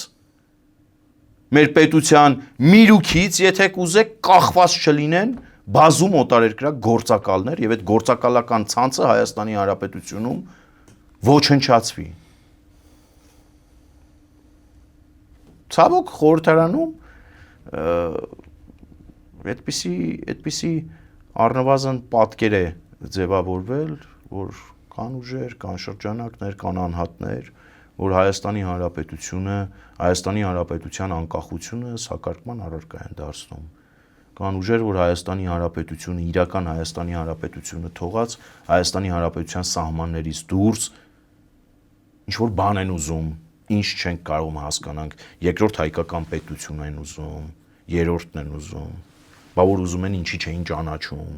մեր պետության միրուքից, եթե կուզեք, կախված չլինեն բազում օտարերկրյա գործակալներ եւ այդ գործակալական ցանցը Հայաստանի Հանրապետությունում ոչնչացվի։ Ցավոք խորհրդարանում այդպիսի առնվազն պատկեր է ձևավորվել, որ կան ուժեր, կան շրջանակներ, կան անհատներ, որ Հայաստանի Հանրապետությունը, Հայաստանի Հանրապետության անկախությունը սակարկման առարկա են դարձնում։ Կան ուժեր, որ Հայաստանի Հանրապետությունը, իրական Հայաստանի Հանրապետությունը թողած Հայաստանի Հանրապետության սահմաններից դուրս ինչ որ բան են ուզում, ինչ չենք կարող հասկանանք, երկրորդ հայկական պետություն են ուզում, երրորդն են ուզում, բա որ ուզում են ինչի չէին ճանաչում,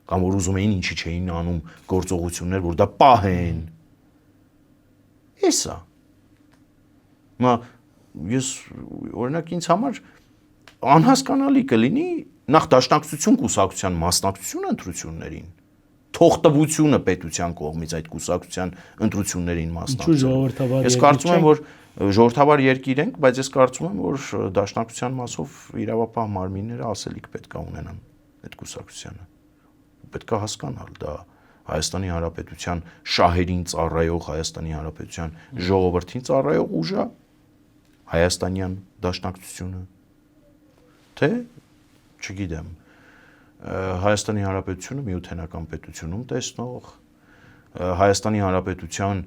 կամ որ ուզում էին ինչի չէին անում գործողություններ, որ դա պահեն, Էսա։ Մա ես օրինակ ինձ համար անհասկանալի կլինի նախ դաշնակցություն կուսակցության մասնակցությունը ընտրություններին, թողտվությունը պետության կողմից այդ կուսակցության ընտրություններին մասնակցել։ Ես կարծում եմ, որ ժողովրդավար երկիր ենք, բայց ես կարծում եմ, որ դաշնակցության մասով իրավապահ մարմինները ասելիք պետք է ունենան այդ կուսակցությանը։ Պետք է հասկանալ դա Հայաստանի Հանրապետության շահերին ծառայող, Հայաստանի Հանրապետության ժողովրդին ծառայող ուժը, հայաստանյան դաշնակցությունը, թե չգիտեմ, Հայաստանի Հանրապետությունը միութենական պետությունում տեսնող, Հայաստանի Հանրապետության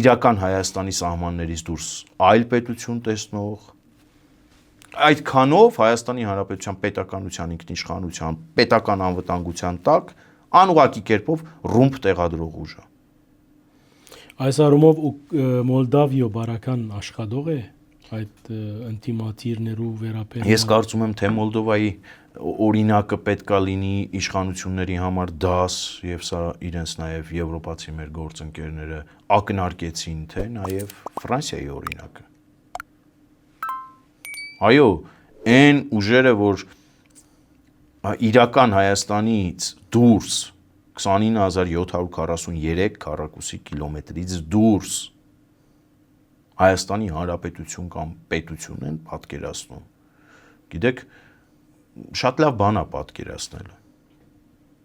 իրական Հայաստանի սահմաններից դուրս այլ պետություն տեսնող, այդքանով Հայաստանի Հանրապետության պետականության ինքնիշխանության, պետական անվտանգության տակ անուղակի կերպով ռումբ տեղադրող ուժը։ Այս առումով Մոլդավիո բարական աշխատող է այդ ինտիմատիրներու վերաբերյալ։ Ես կարծում եմ, թե Մոլդովայի օրինակը պետքա լինի իշխանությունների համար դաս, եւ սա իրենց նաեւ եվրոպացի մեր գործընկերները ակնարկեցին, թե նաեւ Ֆրանսիայի օրինակը։ Այո, այն ուժերը, որ իրական Հայաստանից դուրս 29743 քառակուսի կիլոմետրից դուրս Հայաստանի Հանրապետություն կամ պետություն են պատկերացնում։ Գիտեք, շատ լավ բան է պատկերացնելը։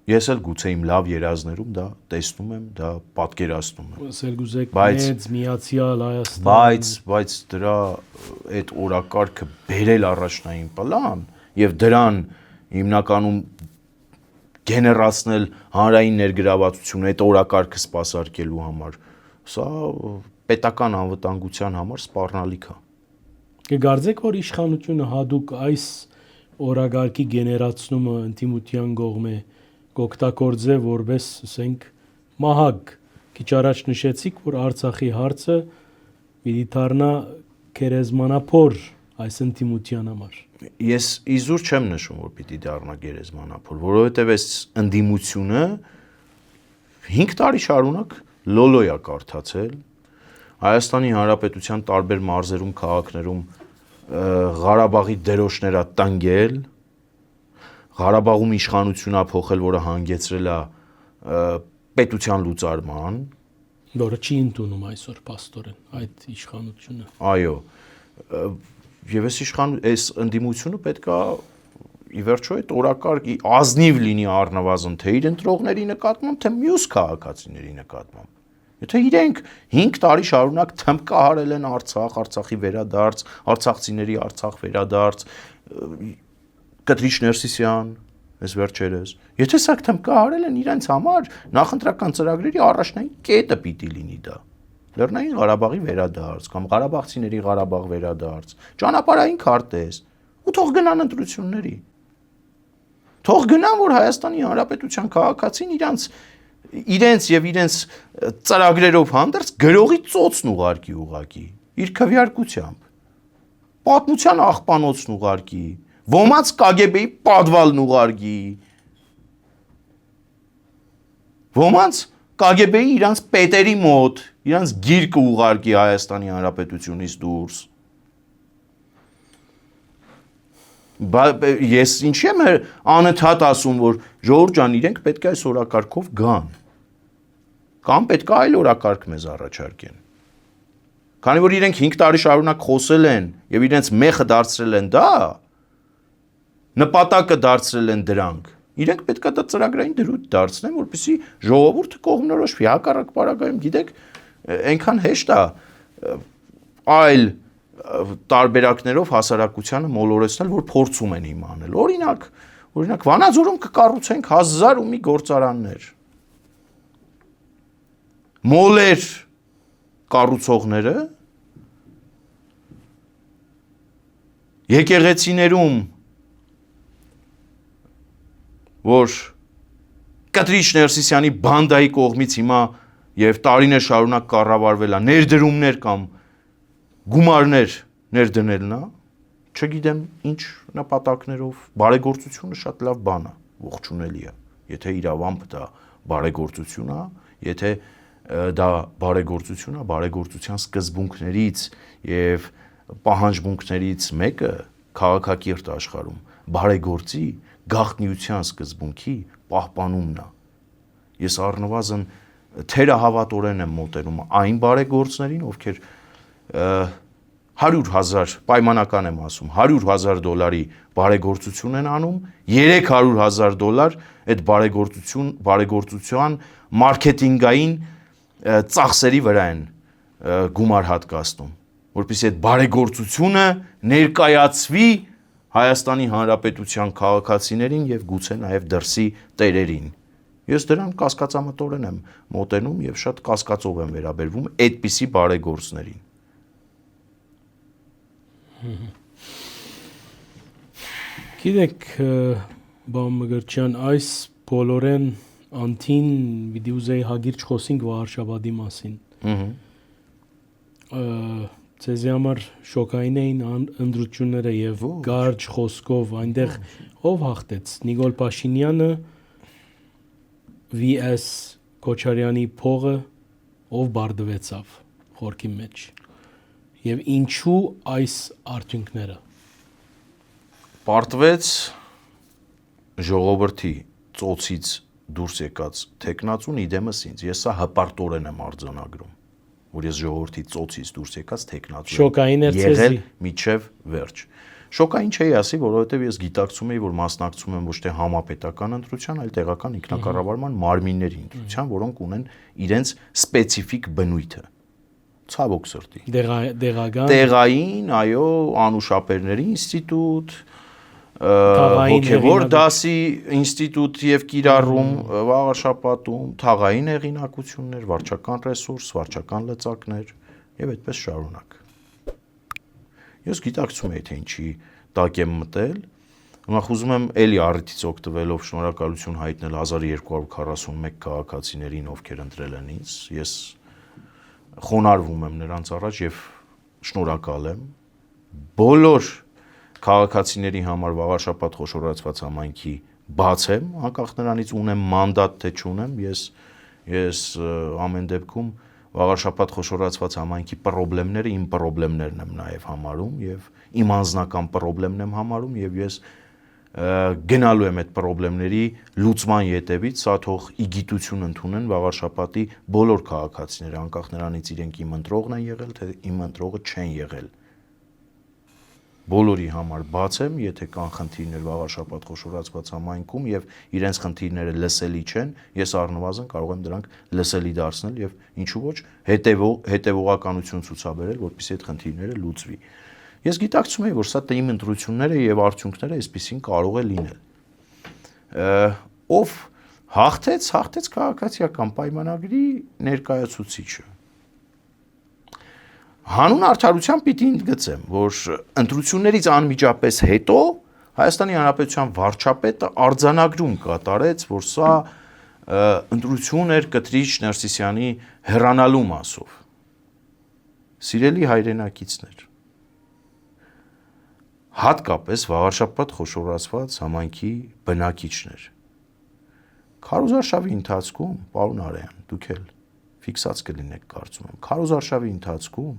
Ես էլ գուցե իմ լավ երազներում դա տեսնում եմ, դա պատկերացնում եմ։ Ասել գուզեք մեծ միացյալ Հայաստան։ Բայց դրա այդ օրակարգը բերել առաջնային պլան եւ դրան հիմնականում գեներացնել հանրային ներգրավվածությունը այդ օրակարգը սպասարկելու համար, սա պետական անվտանգության համար սպառնալիք է։ Կգարձեք, որ իշխանությունը հadoop այս օրակարգի գեներացումը ինտիմության կողմէ կօգտագործե որպես, ասենք, մահակ։ Քիչ առաջ նշեցիք, որ Արցախի հարցը պիտի դառնա գերեզմանափոր այս ինտիմության համար։ Ես իզուր չեմ նշում, որ պիտի դառնա գերեզմանափոր, որովհետև այս ընդդիմությունը 5 տարի շարունակ լոլոյա կարդացել Հայաստանի Հանրապետության տարբեր մարզերում, քաղաքներում Ղարաբաղի դերոշներա տնկել, Ղարաբաղում իշխանությունա փոխել, որը հանգեցրել է պետության լուծարման, որը չի ընդունում այսօր պաստորեն այդ իշխանությունը։ Այո, եւ այս ընդդիմությունը պետքա ի վերջո այդ օրակարգի ազնիվ լինի առնվազն թե իր ընտրողների նկատմամբ, թե մյուս քաղաքացիների նկատմամբ։ Եթե իրենք 5 տարի շարունակ թմբկահարել են Արցախ, Արցախի վերադարձ, արցախցիների Արցախ վերադարձ, Կտրիչ Ներսիսյան, այս վերջերս, եթե սա թմբկահարել են իրենց համար, նախընտրական ծրագրերի առաջնային կետը պիտի լինի դա։ Լեռնային Ղարաբաղի վերադարձ կամ ղարաբաղցիների Ղարաբաղ վերադարձ, ճանապարհային քարտեզ, ու թող գնան ընտրությունների։ Թող գնան, որ Հայաստանի Հանրապետության քաղաքացին իրենց եւ իրենց ծրագրերով հանդերձ գրողի ծոցն ուղարկի, իր քվեարկությամբ, պատմության աղբանոցն ուղարկի, ոմանց KGB-ի պատվալն ուղարկի, ոմանց KGB-ի իրանց պետերի մոտ, իրանց գիրկը ուղարկի Հայաստանի Հանրապետությունից դուրս։ Ես ինչի եմ անընդհատ ասում, որ ժողովուրդ ջան, իրենք պետք է այս օրակարգով գան, կամ պետք է այլ օրակարգ մեզ առաջարկեն։ Քանի որ իրենք 5 տարի շարունակ խոսել են եւ իրենց մեխը դարձրել են դա, նպատակը դարձրել են դրանք, իրենք պետք է դա ծրագրային դրույթ դարձնեն, որպեսզի ժողովուրդը կողմնորոշվի, հակառակ պարագայում, գիտեք, այնքան հեշտ է այլ տարբերակներով հասարակությանը մոլորեցնել, որ փորձում են իմանալ։ Օրինակ Վանաձորում կկառուցենք 1000 ու մի գործարաններ։ Մոլեր կառուցողները եկեղեցիներում, որ Կտրիչ Ներսիսյանի բանդայի կողմից հիմա եւ տարիներ շարունակ կառավարվել է, ներդրումներ կամ գումարներ ներդնելն է, չգիտեմ ինչ նպատակներով, բարեգործությունը շատ լավ բան է, ողջունելի է, եթե իրավամբ դա բարեգործություն է, եթե դա բարեգործություն է, բարեգործության սկզբունքներից եւ պահանջմունքներից մեկը քաղաքակիրթ աշխարհում բարեգործի գաղտնիության սկզբունքի պահպանումն է։ Ես առնվազն թերահավատորեն եմ մոտենում այն բարեգործներին, ովքեր 100,000 պայմանական եմ ասում, $100,000 բարեգործություն են անում, $300,000 այդ բարեգործության մարքեթինգային ծախսերի վրա են գումար հատկացնում, որպեսզի այդ բարեգործությունը ներկայացվի Հայաստանի Հանրապետության քաղաքացիներին եւ գուցե նաեւ դրսի տերերին։ Ես դրան կասկածամտորեն եմ մոտենում եւ շատ կասկածով եմ վերաբերվում այդպիսի բարեգործներին։ Գիտեք, բան Մգրտչյան, այս բոլորեն անտին պիտի ուզեի հագիրճ խոսենք Վարշավադի մասին։ Ձեզի համար շոկային էին ընդրությունները եւ կարճ խոսքով այնտեղ ով հաղթեց Նիկոլ Փաշինյանը VS Քոչարյանի փողը ով բարդվեցավ խորքի մեջ եւ ինչու այս արդյունքները պարտվեց ժողովրդի ծոցից դուրս եկած տեխնացուն իդեմս ինձ ես սա հպարտորեն եմ արձանագրում որ ես ժողովրդի ծոցից դուրս եկած տեխնացու եղել միջև վերջ շոկային չէի ասի որովհետև ես գիտակցում էի որ մասնակցում եմ ոչ թե համապետական ընտրության այլ տեղական ինքնակառավարման մարմինների ընտրության որոնք ունեն իրենց սպეციფიկ բնույթը ցավոք սրտի տեղային այո անուշապերների ինստիտուտ հոգևոր դասի ինստիտուտ եւ կիրառում վաղաշապատում թաղային հեղինակություններ վարչական ռեսուրս վարչական լծակներ եւ այդպես շարունակ ես գիտակցում եի թե ինչի տակ եմ մտել հիմա խուզում եմ էլի առիթից օգտվելով շնորհակալություն հայտնել 1241 քաղաքացիներին ովքեր ընտրել են ինձ ես խոնարհվում եմ նրանց առաջ եւ շնորհակալ եմ բոլոր քաղաքացիների համար վաղաշապատ խոշորացված համայնքի բաց եմ, անկախ նրանից ունեմ մանդատ թե չունեմ, ես ամեն դեպքում վաղաշապատ խոշորացված համայնքի պրոբլեմները իմ պրոբլեմներն եմ նաև համարում եւ իմ անձնական պրոբլեմն եմ համարում եւ ես գնալու եմ այդ պրոբլեմների լուծման յետևից, սա թող իգիտություն ընդունեն վաղաշապատի բոլոր քաղաքացիները, անկախ նրանից իրենք իմ ընտրողն են եղել, թե իմ ընտրողը չեն եղել բոլորի համար բաց եմ, եթե կան խնդիրներ վաղաշապատ խոշորացված համայնքում եւ իրենց խնդիրները լսելի չեն, ես առնվազն կարող եմ դրանք լսելի դարձնել եւ ինչու ոչ հետեւողականություն ցուցաբերել, որպեսզի այդ խնդիրները լուծվի։ Ես գիտակցում եմ, որ սա իմ ընտրությունները եւ արդյունքները այսպեսին կարող է լինել։ Ով հաղթեց քաղաքացիական պայմանագրի ներկայացուցիչը։ Հանուն արդարության պիտի ընդգծեմ, որ ընտրություններից անմիջապես հետո Հայաստանի Հանրապետության վարչապետը արձանագրում կատարեց, որ սա ընտրություն էր Կտրիչ Ներսիսյանի հեռանալու մասով։ Սիրելի հայրենակիցներ, հատկապես վաղաշապատ խոշորացված համայնքի բնակիչներ։ Քարոզարշավի ընթացքում, պարոն Արայան, դուք էլ ֆիքսած կլինեք կարծում եմ, քարոզարշավի ընթացքում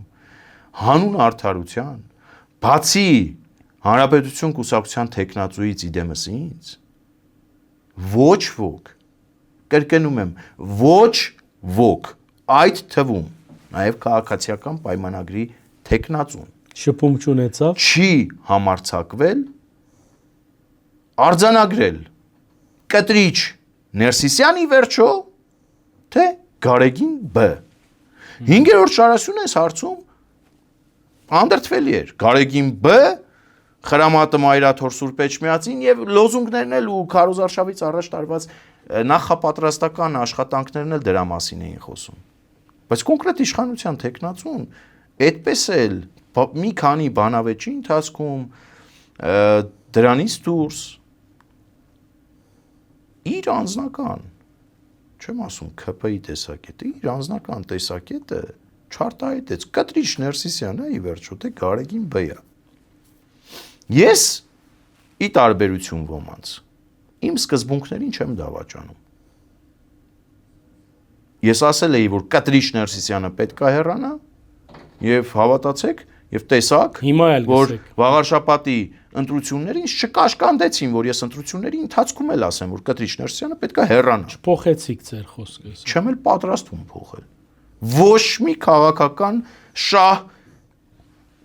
հանուն արդարության, բացի Հանրապետություն կուսակցության տեխնացուից իդեմս ինձ, ոչ ոք, կրկնում եմ, ոչ ոք, այդ թվում, նաև քաղաքացիական պայմանագրի տեխնացուն, շփում չունեցավ, չի համարձակվել, արձանագրել Կտրիչ Ներսիսյանի վերջո, թե Գարեգին B. 5-րդ շարասյուն այս հարցում անդրդվելի էր Գարեգին B, Խրամատը Մայրաթոր Սուրբ Էջմիածին եւ լոզունգներն էլ ու քարոզարշավից առաջ տարված նախապատրաստական աշխատանքներն էլ դրա մասին էին խոսում։ Բայց կոնկրետ իշխանության տեխնացուն այդպես էլ մի քանի բանավեճի ընթացքում դրանից դուրս իր անձնական չեմ ասում ԿՓ-ի տեսակետը, իր անձնական տեսակետը չարտահայտեց Կտրիչ Ներսիսյանը ի վերջո թե Գարեգին B-ը։ Ես ի տարբերություն ոմանց իմ սկզբունքներին չեմ դավաճանում։ Ես ասել էի, որ Կտրիչ Ներսիսյանը պետք է հեռանա եւ հավատացեք եւ տեսակ, Հիմա էլ որ գսեք։ Վաղարշապատի ընտրություններին չկաշկանդեցին, որ ես ընտրությունների ընթացքում էլ ասեմ, որ Կտրիչ Ներսիսյանը պետք է հեռանա։ Փոխեցիք ձեր խոսքը։ Չեմ էլ պատրաստվում փոխել։ Ոչ մի քաղաքական շահ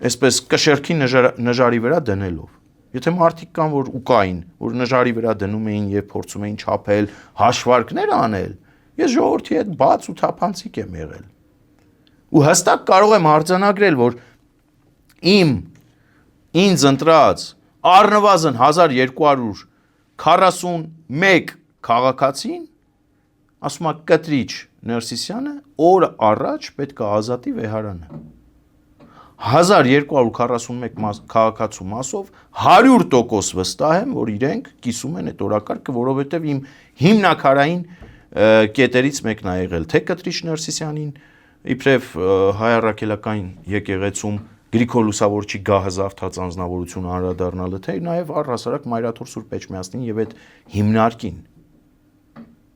այսպես կշերքի նժարի վրա դնելով։ Եթե մարդիկ կան, որ ու կային, որ նժարի վրա դնում էին եւ փորձում էին չափել, հաշվարկներ անել, ես ժողովրդի հետ բաց ու թափանցիկ եմ եղել։ Ու հստակ կարող եմ արձանագրել, որ ինձ ընտրած առնվազն 1241 քաղաքացին ասում է Կտրիչ Ներսիսյանը օր առաջ պետք է ազատի Վեհարանը։ 1241 քաղաքացու մասով 100% վստահ եմ, որ իրենք կիսում են այդ օրակարգը, որովհետև իմ հիմնակարային կետերից մեկն է եղել թե Կտրիչ Ներսիսյանին իբրև հայ առաքելական եկեղեցում Գրիգոր Լուսավորչի գահազավթած անձնավորությունը անդրադառնալը, թե նաև առհասարակ Մայրաթոր Սուրբ Էջմիածնին եւ այդ հիմնարկին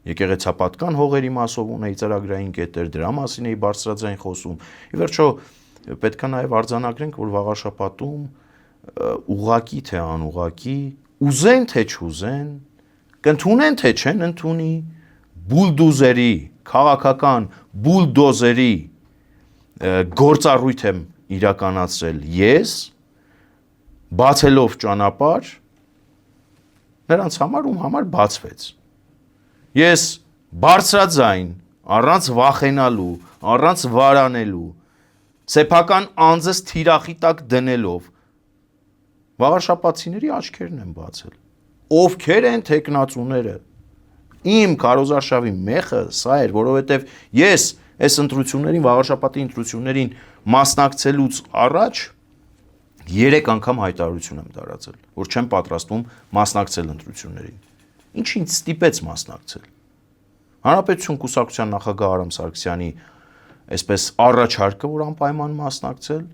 եկեղեցապատկան հողերի մասով ունեի ծրագրային կետեր, դրա մասին էի բարձրաձայն խոսում։ Ի վերջո պետք է նաև արձանագրենք, որ Վաղարշապատում ուղակի թե անուղակի, ուզեն թե չուզեն, կընդունեն թե չեն ընդունի, բուլդոզերի, քաղաքական բուլդոզերի գործառույթ եմ իրականացրել ես, բացելով ճանապարհ նրանց համար, ում համար բացվեց։ Ես բարձրաձայն, առանց վախենալու, առանց վարանելու, սեփական անձս թիրախի տակ դնելով վաղարշապատցիների աչքերն եմ բացել։ Ովքեր են թեկնածուները։ Իմ քարոզարշավի մեխը սա էր, որովհետև ես այս ընտրություններին, Վաղարշապատի ընտրություններին մասնակցելուց առաջ 3 անգամ հայտարարություն եմ տարածել, որ չեմ պատրաստվում մասնակցել ընտրություններին։ Ինչ ինձ ստիպեց մասնակցել։ Հանրապետություն կուսակցության նախագահ Արամ Սարգսյանի այսպես առաջարկը, որ անպայման մասնակցել,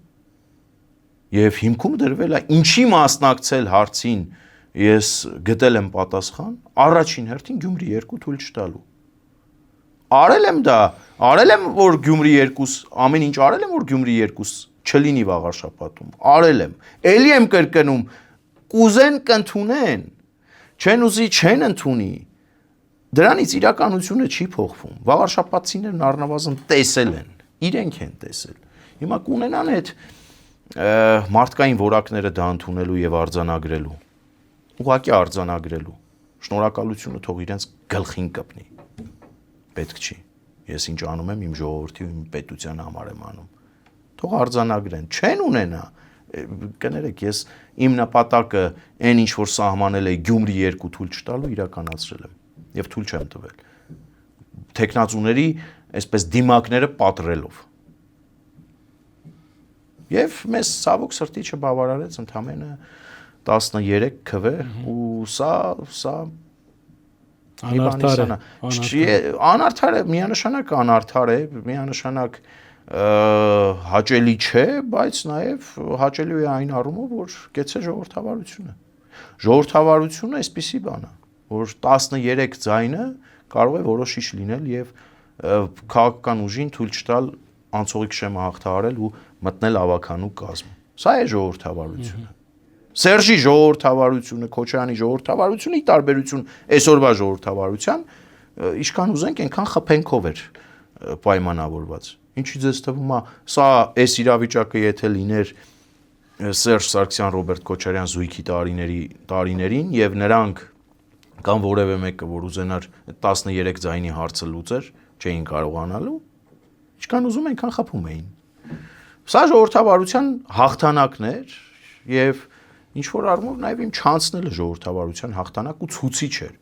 եւ հիմքում դրվել է ինչի մասնակցել հարցին ես գտել եմ պատասխան, առաջին հերթին Գյումրի 2 թույլ չտալու։ Արել եմ դա, արել եմ, որ Գյումրի 2, ամեն ինչ արել եմ, որ Գյումրի 2 չլինի Վաղարշապատում, արել եմ, էլի եմ կրկնում, կուզեն կընդունեն, չեն ուզի չեն ընդունի, դրանից իրականությունը չի փոխվում, Վաղարշապատցիներն առնվազն տեսել են, իրենք են տեսել, հիմա կունենան այդ մարդկային որակները դա ընդունելու եւ արձանագրելու, ուղղակի արձանագրելու, շնորհակալությունը թող իրենց գլխին կպնի, պետք չի, ես ինչ անում եմ իմ ժողովրդի ու իմ պետության համար եմ անում, թող արձանագրեն, չեն ունենա, կներեք, ես իմ նպատակը այն ինչ որ սահմանել է Գյումրի 2 թույլ չտալու իրականացրել եմ եւ թույլ չեմ տվել, թեկնածուների այսպես դիմակները պատռելով եւ մեզ ցավոք սրտի չբավարարեց ընդամենը 13 քվ ու սա անարդար է, միանշանակ անարդար է, միանշանակ հաճելի չէ, բայց նաև հաճելի է այն առումով, որ գեցե ժողովրդավարությունը։ Ժողովրդավարությունը այսպիսի բան է, որ 13 ձայնը կարող է որոշիչ լինել եւ քաղաքական ուժին թույլ չտալ անցողիկ շեմը հաղթահարել ու մտնել ավականու կազմ։ Սա է ժողովրդավարությունը։ Սերժի ժողովրդավարությունը, Քոչարյանի ժողովրդավարությունը ի տարբերություն այսօրվա ժողովրդավարության, ինչքան ուզենք, այնքան խփենքով էր պայմանավորված։ Ինչի ձեզ թվում է, սա այս իրավիճակը եթե լիներ Սերժ Սարգսյան, Ռոբերտ Քոչարյան զույգի տարիներին եւ նրանք կամ որևէ մեկը, որ ուզենար 13 ձայնի հարցը լուծեր, չէին կարողանալու, ինչքան ուզում այնքան խփում էին։ Սա ժողովրդավարության հաղթանակն էր եւ ինչ որ առումով նաև իմ չանցնելը ժողովրդավարության հաղթանակ ու ցուցիչ էր։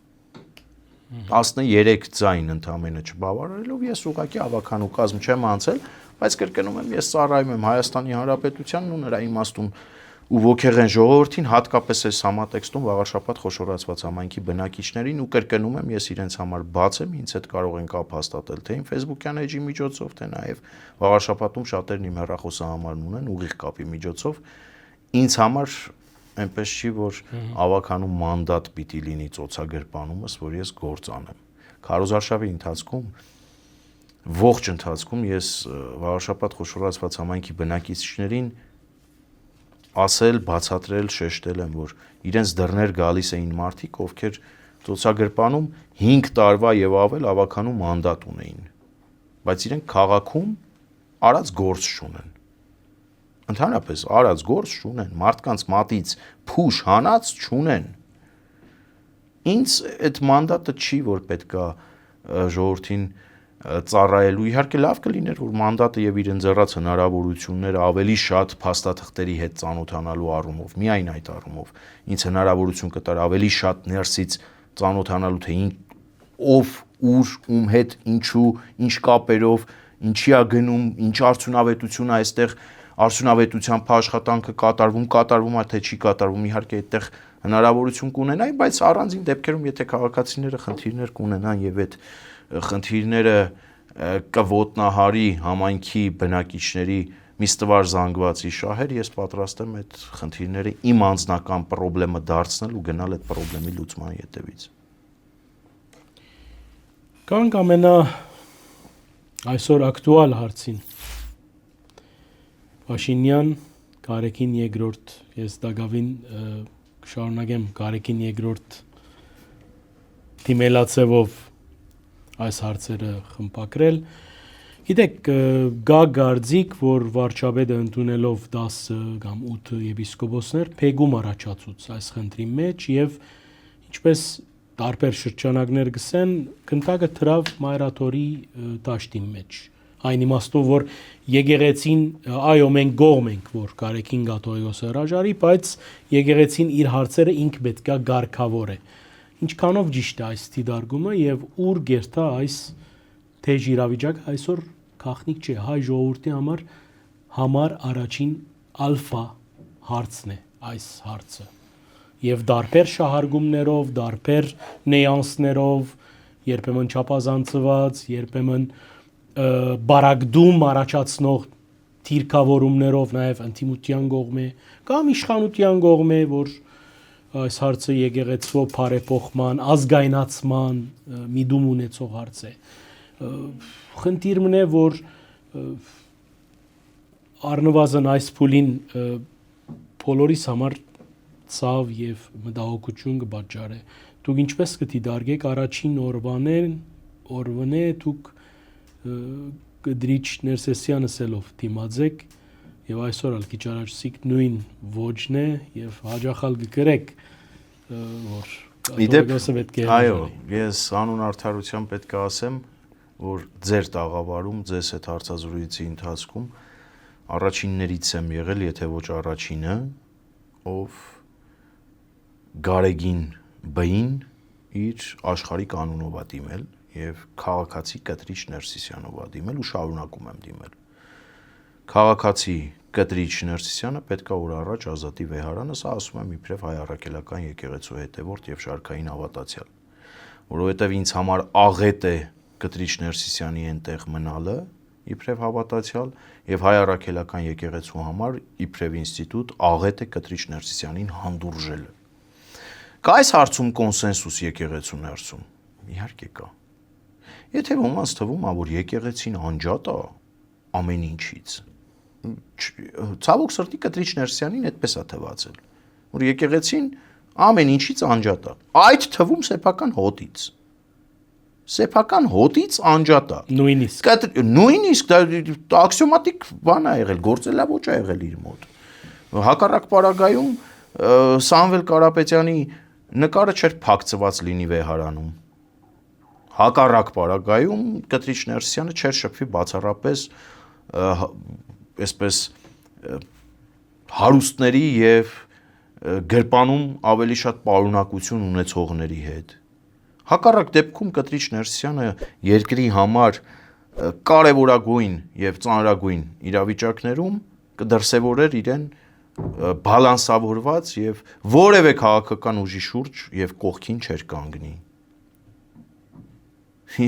13 ձայն ընդամենը չբավարարելով ես ուղղակի ավականու կազմ չեմ անցել, բայց կրկնում եմ, ես ծառայում եմ Հայաստանի Հանրապետությանն ու նրա իմաստուն ու ոգեղեն ժողովրդին, հատկապես այս համատեքստում Վաղարշապատ խոշորացված համայնքի բնակիչներին ու կրկնում եմ, ես իրենց համար բաց եմ, ինձ հետ կարող են կապ հաստատել թե իմ Facebook-յան էջի միջոցով, թե նաև Վաղարշապատում շատերն իմ հեռախոսահամարն ունեն ուղիղ կապի միջոցով, ինձ համար այնպես չի, որ ավականու մանդատ պիտի լինի ծոցագրպանումս, որ ես գործ անեմ։ Քարոզարշավի ընթացքում ողջ ընթացքում ես Վաղարշապատ խոշորացված համայնքի բնակիչներին ասել, բացատրել, շեշտել եմ, որ իրենց դռներ գալիս էին մարդիկ, ովքեր ծոցագրպանում 5 տարվա եւ ավել ավականու մանդատ ունեին, բայց իրենք քաղաքում արած գործ չունեն։ Ընդհանրապես արած գործ չունեն, մարդկանց մատից փուշ հանած չունեն։ Ինձ այդ մանդատը չի, որ պետքա ժողովրդին ծառայելու, իհարկե լավ կլիներ, որ մանդատը եւ իր ընձեռած հնարավորությունները ավելի շատ փաստաթղթերի հետ ծանոթանալու առումով, միայն այդ առումով, ինձ հնարավորություն կտար ավելի շատ ներսից ծանոթանալու, թե ով, ուր, ում հետ, ինչու, ինչ կապերով, ինչի է գնում, ինչ արդյունավետություն է այստեղ, արդյունավետության աշխատանքը կատարվում է, թե չի կատարվում, իհարկե այդտեղ հնարավորություն կունենայի, բայց առանձին դեպքերում, եթե քաղաքացիները խնդիրներ կունենան եւ այդ խնդիրները կոտնահարի համայնքի բնակիչների մի ստվար զանգվածի շահեր, ես պատրաստ եմ այդ խնդիրները իմ անձնական խնդրեմը դարձնել ու գնալ այդ խնդրեմի լուծման ետևից։ Կանք ամենա այսօր ակտուալ հարցին։ Փաշինյան, Գարեգին II, ես դակավին կշարունակեմ Գարեգին II դիմելացևով այս հարցերը խմբագրել։ Գիտեք, գա գարձիկ, որ վարչապետը ընդունելով 10 կամ 8 եպիսկոպոսներ փեգում առաջացուց այս խնդրի մեջ եւ ինչպես տարբեր շրջանակներ գսեն, քննարկը թրավ մայրաթորի դաշտի մեջ։ Այն իմաստով, որ եկեղեցին, այո, մենք գողմ ենք, որ Գարեգին Գաթողիկոսը հրաժարի, բայց եկեղեցին իր հարցերը ինքը պետքա ղեկավարե։ Ինչքանով ճիշտ է այս դիտարկումը եւ ուր գերտա այս թեժ իրավիճակը այսօր քաղաքնիկ չէ, հայ ժողովրդի համար առաջին ալֆա հարցն է այս հարցը։ Եվ դարբեր շահարգումներով, դարբեր նեանսներով, երբեմն չափազանցված, երբեմն բարակդում առաջացնող թիրքավորումներով նաև անտիմության կողմէ կամ իշխանության կողմէ, որ այս հարցը եկեղեցվո բարեփոխման, ազգայնացման միտում ունեցող հարց է։ Խնդիրն է, որ առնվազն այս փուլին բոլորիս համար ցավ եւ մտահոգություն կբաճարե։ Դուք ինչպես կդիտարկեք առաջին օրվան է դուք Կդրիչ Ներսեսյանը սելով դիմացեք եւ այսօր ալ քիչ առաջ նույն ոճն է եւ հաջախալ կգրեք որ Գաթողիկոսը պետք է այո, ես անուն արդարության պետք է ասեմ, որ ձեր տաղավարում, ձեզ այդ հարցազրույցի ընթացքում առաջիններից եմ եղել, եթե ոչ առաջինը, ով Գարեգին Բ-ին իր աշխարհիկ անունով է դիմել եւ քաղաքացի Կտրիչ Ներսիսյանով է դիմել ու շարունակում եմ դիմել։ Քաղաքացի Կտրիչ Ներսիսյանը պետք է օր առաջ ազատի վեհարանը, սա ասում եմ իբրև հայ առաքելական եկեղեցու հետևորդ եւ շարքային հավատացյալ, որովհետեւ ինձ համար աղետ է Կտրիչ Ներսիսյանի այնտեղ մնալը իբրև հավատացյալ եւ հայ առաքելական եկեղեցու համար իբրև ինստիտուտ աղետ է Կտրիչ Ներսիսյանին հանդուրժելը։ Կա այս հարցում կոնսենսուս եկեղեցու ներսում։ Իհարկե կա։ Եթե ոմանց թվում է, որ եկեղեցին անջատ է ամեն ինչից, ցավոք սրտի Կտրիչ Ներսյանին այդպես է թվացել, որ եկեղեցին ամեն ինչից անջատ է։ Այդ թվում սեփական հոտից։ Սեփական հոտից անջատ է։ Նույնիսկ դա աքսիոմատիկ բան է եղել, գործելավոճ է եղել իր մոտ։ Հակառակ պարագայում Սամվել Կարապետյանի նկարը չէր փակցված լինի վեհարանում։ Հակառակ պարագայում Կտրիչ Ներսյանը չէր շփվի բացառապես այսպես հարուստների եւ գրպանում ավելի շատ պարունակություն ունեցողների հետ։ Հակառակ դեպքում Կտրիչ Ներսյանը երկրի համար կարևորագույն եւ ծանրագույն իրավիճակներում կդրսևորեր իրեն բալանսավորված եւ որևէ քաղաքական ուժի շուրջ եւ կողքին չէր կանգնի։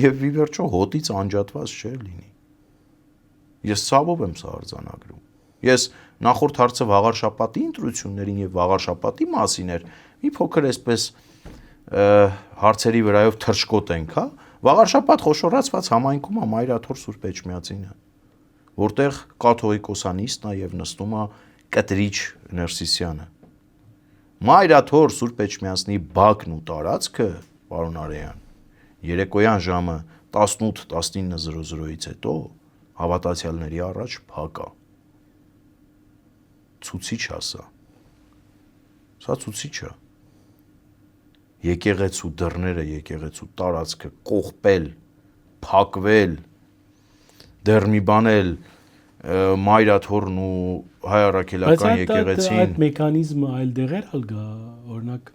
Եվ ի վերջո հոտից անջատված չէր լինի։ Ես ցավով եմ սա արձանագրում։ Ես նախորդ հարցը Վաղարշապատի ընտրություններին եւ Վաղարշապատի մասին էր, մի փոքր այսպես հարցերի վրայով թռչկոտենք, հա, Վաղարշաբաթ խոշորացված համայնքում է Մայրաթոր Սուրբ Էջմիածինը, որտեղ կաթողիկոսանիստն է եւ նստում է Կտրիչ Ներսիսյանը։ Մայրաթոր Սուրբ Էջմիածնի բակն ու տարածքը, պարոն Արեյան, երեկոյան ժամը 18-19:00-ից հետո հավատացյալների առաջ փակ է։ Ցուցիչ է սա։ Սա ցուցիչ է։ Եկեղեցու դռները, եկեղեցու տարածքը կողպել, փակվել, դեռ մի բան էլ Մայրաթորն ու Հայ Առաքելական եկեղեցին։ Այդ մեխանիզմը այլ դեղեր ալ գա, օրինակ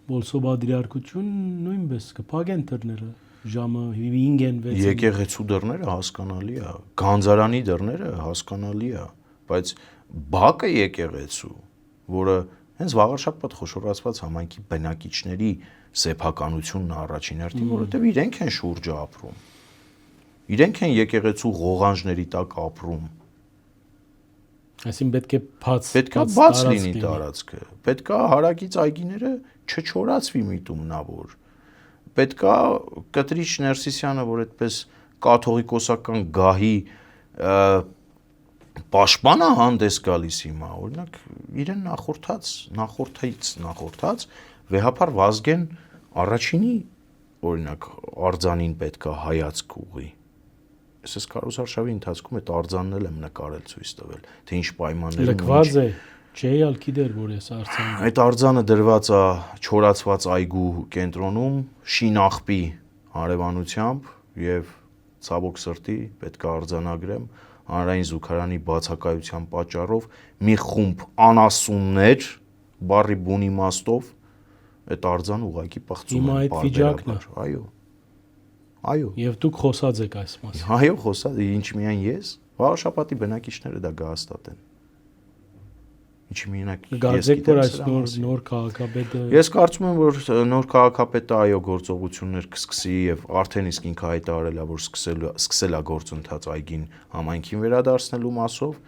Բոլսոբադրիարքություն նույնպես կփակեն դռները ժամը 5-ին 6-ին։ Եկեղեցու դռները հասկանալի է, գանձարանի դռները հասկանալի է, բայց բակը եկեղեցու, որը հենց վաղարշաբաթ խոշորացված համայնքի բնակիչների սեփականությունն է առաջին հերթին, որովհետև իրենք են շուրջը ապրում։ Իրենք են եկեղեցու ղողանջների տակ ապրում։ Այսինքն պետք է բաց լինի տարածքը։ Պետքա հարակից այգիները չչորացվի միտումնավոր։ Պետքա Կտրիչ Ներսիսյանը, որ այդպես կաթողիկոսական գահի պաշտպանը հանդես գալիս հիմա, օրինակ իրեն նախորդած վեհապար Վազգեն առաջինի օրինակ արձանին պետքա հայացք ուղի։ Ես քարոզարշավի ընթացքում այդ արձանն եմ նկարել ցույց տվել, թե ինչ պայմաններում լքված է, չէ՞ ալ գիտեր, որ ես արձանը։ Այդ արձանը դրված է չորացված այգու կենտրոնում շինախպի հարևանությամբ եւ ցավոք սրտի պետք է արձանագրեմ հանրային զուգարանի բացակայության պատճառով մի խումբ անասուններ բարի բուն իմաստով այդ արձանը ուղակի պղծում են բարբերաբար։ Այո։ Եվ դուք խոսած եք այս մասին։ Այո, խոսած, ինչ միայն ես, վաղաշաբաթի բնակիչները դա կհաստատեն։ Ինչ միայն ես գիտեմ, որ այս նոր քաղաքապետը Ես կարծում եմ, որ նոր քաղաքապետը այո գործողություններ կսկսի եւ արդեն իսկ ինքը հայտարարել է, որ սկսել է գործընթաց այգին համայնքին վերադարձնելու մասով,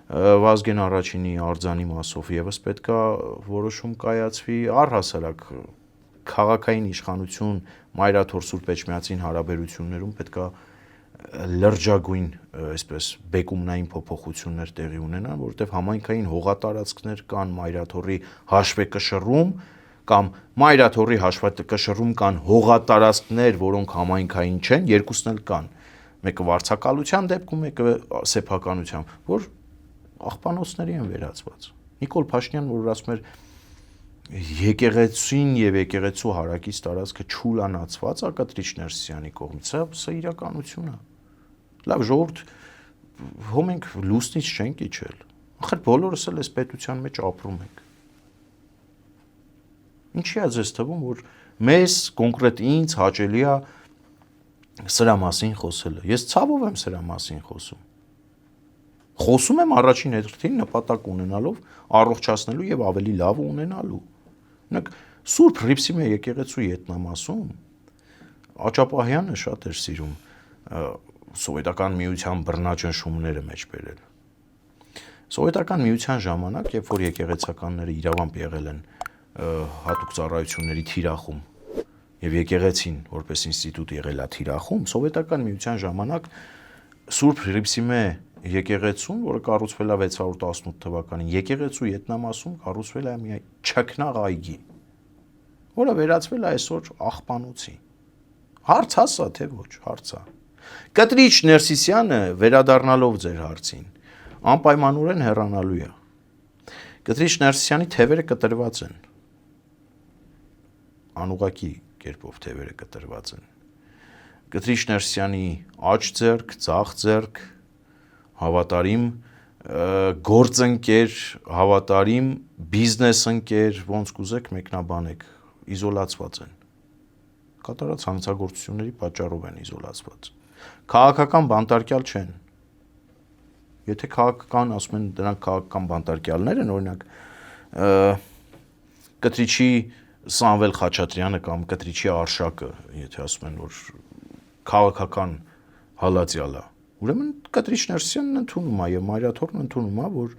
Վազգեն առաջինի արձանի մասով եւս պետքա որոշում կայացվի առհասարակ քաղաքային իշխանություն Մայրաթոր Սուրբ Էջմիածին հարաբերություններում պետքա լրջագույն, այսպես բեկումնային փոփոխություններ տեղի ունենան, որովհետև համայնքային հողատարածքներ կան Մայրաթորի հաշվեկշռում կամ Մայրաթորի հաշվեկշռում կան հողատարածքներ, որոնք համայնքային չեն, երկուսն էլ կան։ Մեկը վարձակալության դեպքում, մեկը սեփականությամբ, որ աղբանոցների են վերածված։ Նիկոլ Փաշինյան, որ ասում էր եկեղեցին եւ եկեղեցու հարակից տարածքը չուլանացված է Կտրիչ Ներսիսյանի կողմից, սա իրականություն է։ Լավ ժողովուրդ, հո մենք լուսնից չենք իջել։ Ախր բոլորս էլ այս պետության մեջ ապրում ենք։ Ինչի է ձեզ թվում, որ մեզ կոնկրետ ինձ հաճելի է սրա մասին խոսելը։ Ես ցավով եմ սրա մասին խոսում։ Խոսում եմ առաջին հերթին նպատակ ունենալով առողջացնելու եւ ավելի լավ ունենալու։ Օրինակ Սուրբ Հռիփսիմե եկեղեցու ետնամասում Աճապահյանը շատ էր սիրում սովետական միության բռնաճնշումները մեջ բերել։ Սովետական միության ժամանակ, երբ որ եկեղեցականները իրավամբ եղել են հատուկ ծառայությունների թիրախում եւ եկեղեցին որպես ինստիտուտ եղել է թիրախում, սովետական միության ժամանակ Սուրբ Հռիփսիմե եկեղեցուն, որը կառուցվել է 618 թվականին, եկեղեցու ետնամասում կառուցվել է մի չքնաղ այգի, որը վերածվել է այսօր աղբանոցի։ Հարց ասա, թե ոչ, հարցա։ Կտրիչ Ներսիսյանը վերադառնալով ձեր հարցին, անպայմանորեն հեռանալու է։ Կտրիչ Ներսիսյանի թևերը կտրված են։ Անուղակի կերպով թևերը կտրված են։ Կտրիչ Ներսիսյանի աջ ձեռք, ձախ ձեռք, հավատարիմ գործընկեր, հավատարիմ բիզնես ընկեր, ոնց կուզեք մեկնաբանեք, իզոլացված են։ Կատարած հանցագործությունների պատճառով են իզոլացված։ Քաղաքական բանտարկյալ չեն։ Եթե քաղաքական, ասում են, դրանք քաղաքական բանտարկյալներ են, օրինակ Կտրիչի Սամվել Խաչատրյանը կամ Կտրիչի Արշակը, եթե ասում են, որ քաղաքական հալածյալ է, ուրեմն Կտրիչ Ներսիսյանն ընդունում է եւ Մայրաթորն ընդունում է, որ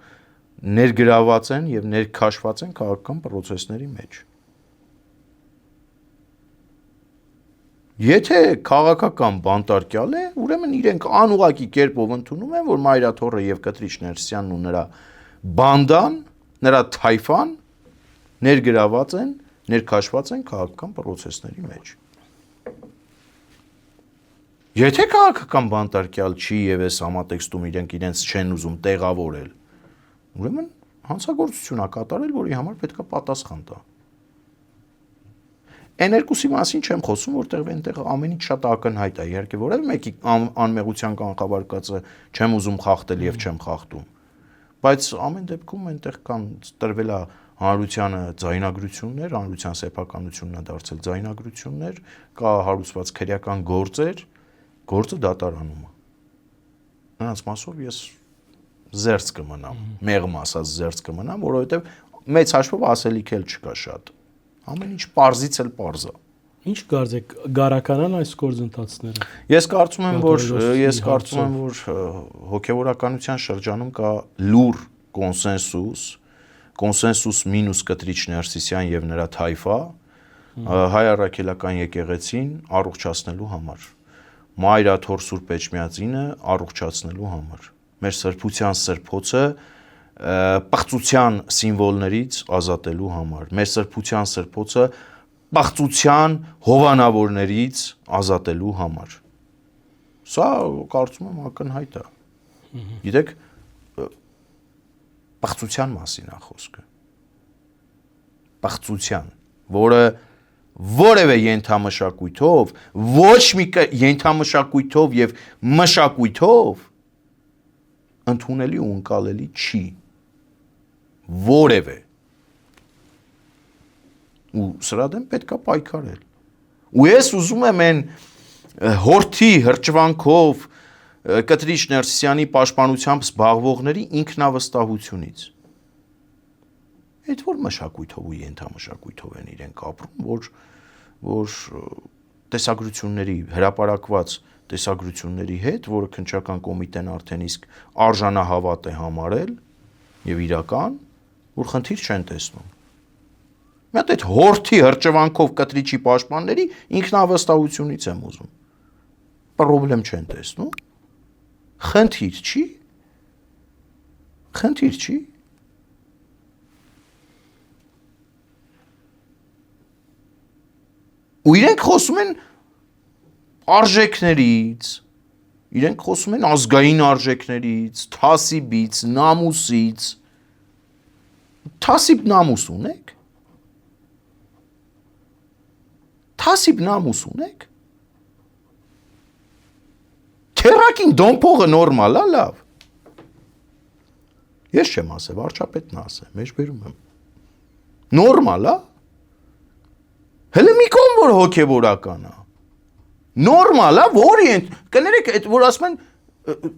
ներգրաված են եւ ներքաշված են քաղաքական process-ների մեջ։ Եթե քաղաքական բանտարկյալ է, ուրեմն իրենք անուղակի կերպով ընդունում են, որ Մայրաթորը եւ Կտրիչ Ներսյանն ու նրա բանդան, նրա թայֆան ներգրաված են, ներքաշված են քաղաքական process-ների մեջ։ Եթե քաղաքական բանտարկյալ չի եւ այս համատեքստում իրենց չեն ուզում տեղավորել, ուրեմն հանցագործություն ա կատարել, որի համար պետք է պատասխան տա։ Այն երկուսի մասին չեմ խոսում, որտեղ այնտեղ ամեն ինչ շատ ակնհայտ է, իհարկե որևէ մեկի անմեղության կանխավարկածը չեմ ուզում խախտել եւ չեմ խախտում։ Բայց ամեն դեպքում այնտեղ կան տրվել է հանրությանը ձայնագրություններ, հանրության սեփականությունն է դարձել ձայնագրություններ, կա հարուցված քրեական գործեր, գործը դատարանում է։ Նրանց մասով ես զերծ կմնամ, մեղմ ասած զերծ կմնամ, որովհետեւ մեծ հաշվով ասելիք էլ չկա շատ։ Ամեն ինչ պարզից էլ պարզ է։ Ինչ կարծեք գարականան այս գործընթացները։ Ես կարծում եմ, որ հոգեվորականության շրջանում կա լուր կոնսենսուս մինուս Կտրիչ Ներսիսյան եւ նրա թայֆա հայ առաքելական եկեղեցին առողջացնելու համար։ Մայրաթոր Սուրբ Էջմիածինը առողջացնելու համար։ Մեր սրբության սրբոցը պղծության սիմվոլներից ազատելու համար, մեր սրբության սրբոցը պղծության հովանավորներից ազատելու համար։ Սա կարծում եմ ակնհայտ է։ Գիտեք, պղծության մասին է խոսքը։ Պղծության, որը որևէ ենթամշակույթով, ոչ մի ենթամշակույթով եւ մշակույթով ընդունելի ու ընկալելի չի։ Որևէ ու սրա դեմ պետք է պայքարել։ Ու ես ուզում եմ այն հորթի հրճվանքով Կտրիչ Ներսիսյանի պաշտպանությամբ զբաղվողների ինքնավստահությունից։ Այդ որ մշակույթով ու ենթամշակույթով են իրենք ապրում, որ տեսագրությունների հրապարակված տեսագրությունների հետ, որը քննչական կոմիտեն արդեն իսկ արժանահավատ է համարել եւ իրական, որ խնդիր չեն տեսնում։ Մի հատ այդ հորթի հրճվանքով Կտրիչի պաշտպանների ինքնավստահությունից եմ ուզում։ Պրոբլեմ չեն տեսնում։ Խնդիր չի։ Խնդիր չի։ Ու իրենք խոսում են արժեքներից, իրենք խոսում են ազգային արժեքներից, թասիբից, նամուսից։ Թասիբ նամուս ունեք։ Թասիբ նամուս ունեք։ Քերակին դոմփողը նորմալ է, լավ։ Ես չեմ ասել, վարչապետն ասել, մեջբերում եմ։ Նորմալ է։ Հələ մի կողմ որ հոգեվորական է։ Նորմալ է, որ կներեք, այդ որ ասում են,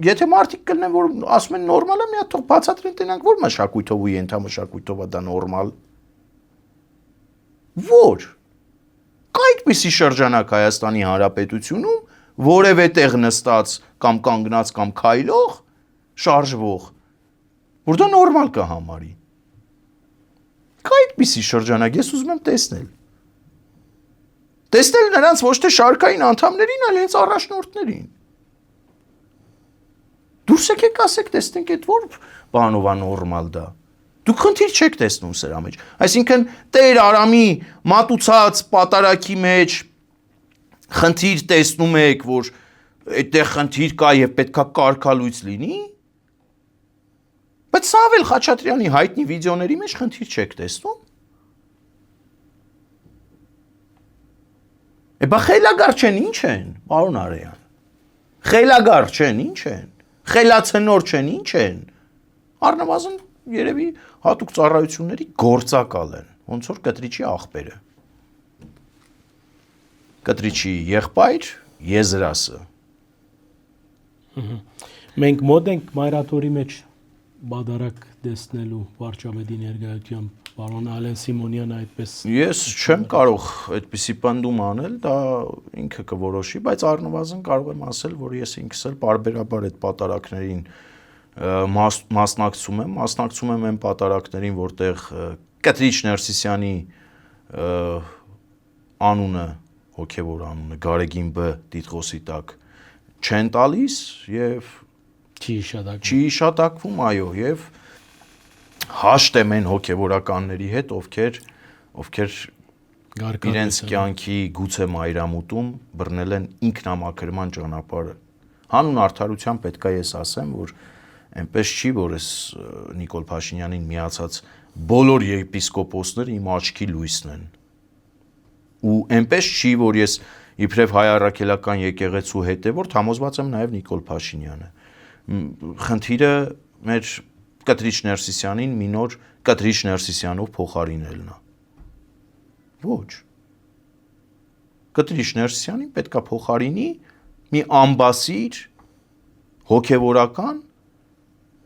եթե մարդիկ կլինեն, որ ասում են նորմալ է, մի հատ թող բացատրեն տենանք, որ մշակույթով ու ենթամշակույթով է դա նորմալ։ Որ կա այդպիսի շրջանակ Հայաստանի Հանրապետությունում, որևէ տեղ նստած կամ կանգնած կամ քայլող, շարժվող, որ դա նորմալ կհամարի։ Կա այդպիսի շրջանակ, ես ուզում եմ տեսնել։ Տեսնել նրանց ոչ թե շարքային անդամներին, այլ հենց առաջնորդներին։ Դուրս եկեք ասեք, տեսնենք այդ որ բանով է նորմալ դա։ Դուք խնդիր չեք տեսնում սրա մեջ։ Այսինքն Տեր Արամի մատուցած պատարակի մեջ խնդիր տեսնում եք, որ այդտեղ խնդիր կա եւ պետքա կարգալույծ լինի։ Բայց Սամվել Խաչատրյանի հայտնի վիդեոների մեջ խնդիր չեք տեսնում։ Բա խելագար չեն, ինչ են, պարոն Արեյան։ Խելագար չեն, ինչ են։ Խելացնոր չեն, ինչ են։ Առնվազն երևի հատուկ ծառայությունների գործակալ են, ոնց որ Կտրիչի աղբերը։ Կտրիչի եղբայր Եզրասը։ Մենք մոտ ենք Մայրաթորի մեջ բադարակ տեսնելու վարչապետի ներկայությամբ պարոն Ալեն Սիմոնյանը այդպես։ Ես չեմ կարող այդպիսի պնդում անել, դա ինքը կորոշի, բայց առնվազն կարող եմ ասել, որ ես ինքս էլ բարբերաբար այդ պատարակներին մասնակցում եմ այն պատարակներին, որտեղ Կտրիչ Ներսիսյանի անունը հոգևոր անունը Գարեգին B տիտղոսի տակ չեն տալիս եւ Չի իշադակվում։ չի իշատակվում, այո, եւ հաշտ են հոգևորականների հետ, ովքեր իրենց կյանքի գուցե մայրամուտում բռնել են ինքնամաքրման ճանապարհը։ Հանուն արդարության պետք է ես ասեմ, որ այնպես չի, որ ես Նիկոլ Փաշինյանին միացած բոլոր եպիսկոպոսները իմ աչքի լույսն են։ Ու այնպես չի, որ ես իբրև հայ առաքելական եկեղեցու հետևորդ համոզված եմ նաև Նիկոլ Փաշինյանը։ Խնդիրը մեր Կտրիչ Ներսիսյանին մի նոր Կտրիչ Ներսիսյանով փոխարինելն է։ Ոչ։ Կտրիչ Ներսիսյանին պետքա փոխարինի մի ամբասիր հոգևորական,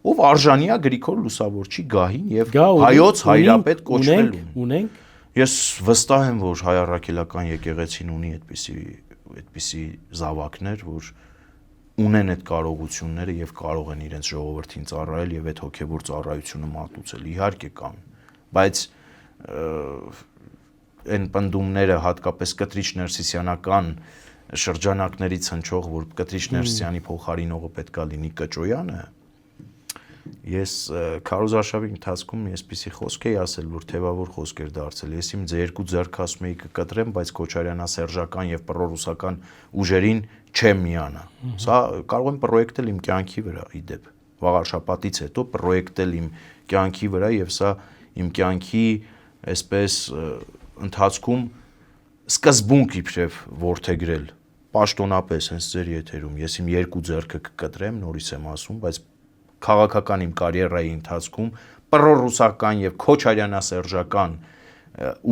ով արժանիա Գրիգոր Լուսավորչի գահին եւ հայոց հայրապետ կոչվելուն։ Ունենք։ Ես վստահ եմ, որ հայ առաքելական եկեղեցին ունի այդպիսի զավակներ, որ ունեն այդ կարողությունները եւ կարող են իրենց ժողովրդին ծառայել եւ այդ հոգեվոր ծառայությունը մատուցել։ Իհարկե կան, բայց այն պնդումները հատկապես Կտրիչ Ներսիսյանական շրջանակներից հնչող, որ Կտրիչ Ներսիսյանի փոխարինողը պետքա լինի Կճոյանը, ես քարոզարշավի ընթացքում այսպիսի խոսք էի ասել, որ թևավոր խոսք էր դարձել։ Ես իմ երկու ձեռք ասում էի կկտրեմ, բայց Քոչարյանասերժական եւ պրոռուսական ուժերին չեմ միանա։ Սա կարող եմ պրոյեկտել իմ կյանքի վրա, իդեպ։ Վաղարշապատից հետո պրոյեկտել իմ կյանքի վրա եւ սա իմ կյանքի այսպես ընթացքում սկզբունք իբրև ворթեգրել պաշտոնապես հենց ձեր եթերում ես իմ երկու ձեռքը կկտրեմ, նորից եմ ասում, բայց քաղաքական իմ կարիերայի ընթացքում պրոռուսական եւ քոչարյանասերժական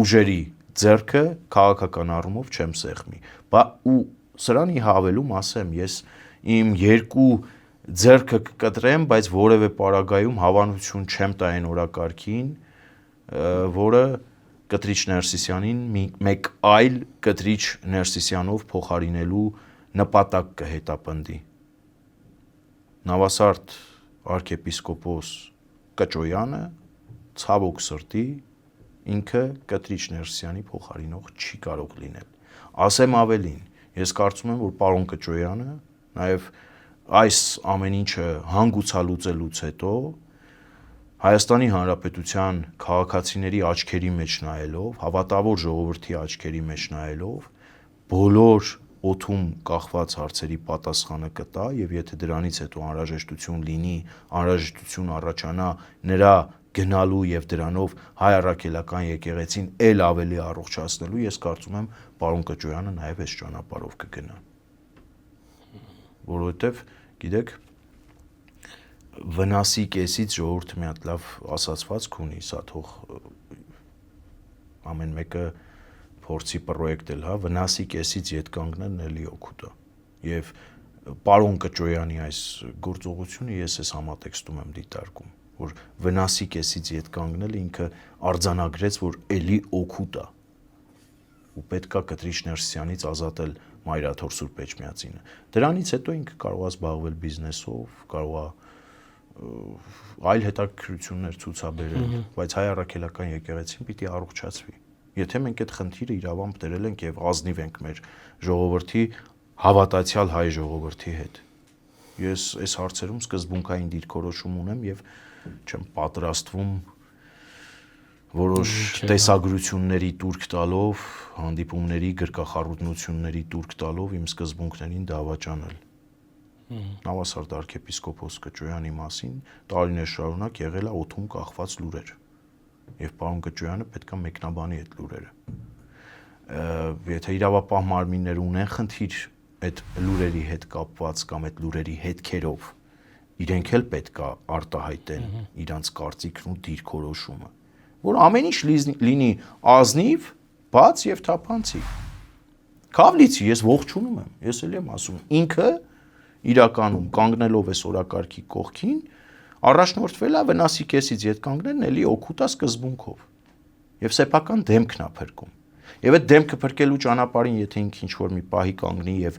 ուժերի ձեռքը քաղաքական առումով չեմ սեղմի։ Ու սրան հավելում ասեմ, ես իմ երկու ձեռքը կկտրեմ, բայց որևէ պարագայում հավանություն չեմ տա այն օրակարգին, որը Կտրիչ Ներսիսյանին մեկ այլ Կտրիչ Ներսիսյանով փոխարինելու նպատակ կհետապնդի։ Նավասարդ arczepiskopos Կճոյանը ցավոք սրտի ինքը Կտրիչ Ներսիսյանի փոխարինող չի կարող լինել։ Ասեմ ավելին, ես կարծում եմ, որ պարոն Կճոյանը նաև այս ամեն ինչը հանգուցալուծելուց հետո Հայաստանի Հանրապետության քաղաքացիների աչքերի մեջ նայելով, հավատավոր ժողովրդի աչքերի մեջ նայելով, բոլոր օդում կախված հարցերի պատասխանը կտա եւ եթե դրանից հետո անհրաժեշտություն լինի, անհրաժեշտություն առաջանա նրա գնալու եւ դրանով հայ առաքելական եկեղեցին ել ավելի առողջացնելու, ես կարծում եմ պարոն Կճոյանը նաեւ այս ճանապարհով կգնա։ Որովհետեւ գիտեք վնասի կեսից ժողովուրդը մի հատ լավ ասացվածք ունի, սա թող ամեն մեկը փորձի պրոյեկտել, հա, վնասի կեսից ետ կանգնելն էլի օգուտ է։ Եվ պարոն Կճոյանի այս գործողությունը ես այս համատեքստում եմ դիտարկում, որ վնասի կեսից ետ կանգնելը ինքը արձանագրեց, որ էլի օգուտ է։ Ու պետքա Կտրիչ Ներսիսյանից ազատել Մայրաթոր Սուրբ Էջմիածինը։ Դրանից հետո ինքը կարող է զբաղվել բիզնեսով, կարող է այլ հետաքրքրություններ ցուցաբերել, բայց հայ առաքելական եկեղեցին պիտի առողջացվի։ Եթե մենք այդ խնդիրը իրավամբ դրել ենք եւ ազնիվ ենք մեր ժողովրդի հավատացյալ հայ ժողովրդի հետ։ Ես այս հարցերում սկզբունքային դիրքորոշում ունեմ եւ չեմ պատրաստվում որոշ տեսագրությունների տուրք տալով, հանդիպումների գրկախառնությունների տուրք տալով իմ սկզբունքներին դավաճանել։ Նավասարդ arczepiskopos Կճոյանի մասին տարիներ շարունակ եղել է օդում կախված լուրեր։ Եվ պարոն Կճոյանը պետք է մեկնաբանի այդ լուրերը։ Եթե իրավապահ մարմիններ ունեն խնդիր այդ լուրերի հետ կապված կամ այդ լուրերի հետքերով, իրենք էլ պետք է արտահայտեն իրանց կարծիքն ու դիրքորոշումը, որ ամեն ինչ լինի ազնիվ, բաց եւ թափանցիկ։ Քավլիցի ես ողջունում եմ, ես էլ եմ ասում, ինքը իրականում կանգնելով այս օրակարգի կողքին առաջնորդվել է վնասի կեսից ետ կանգնելն էլի օգուտա սկզբունքով եւ սեփական դեմքն է փրկում եւ այդ դեմքը փրկելու ճանապարհին եթե ինքը ինչ որ մի պահի կանգնի եւ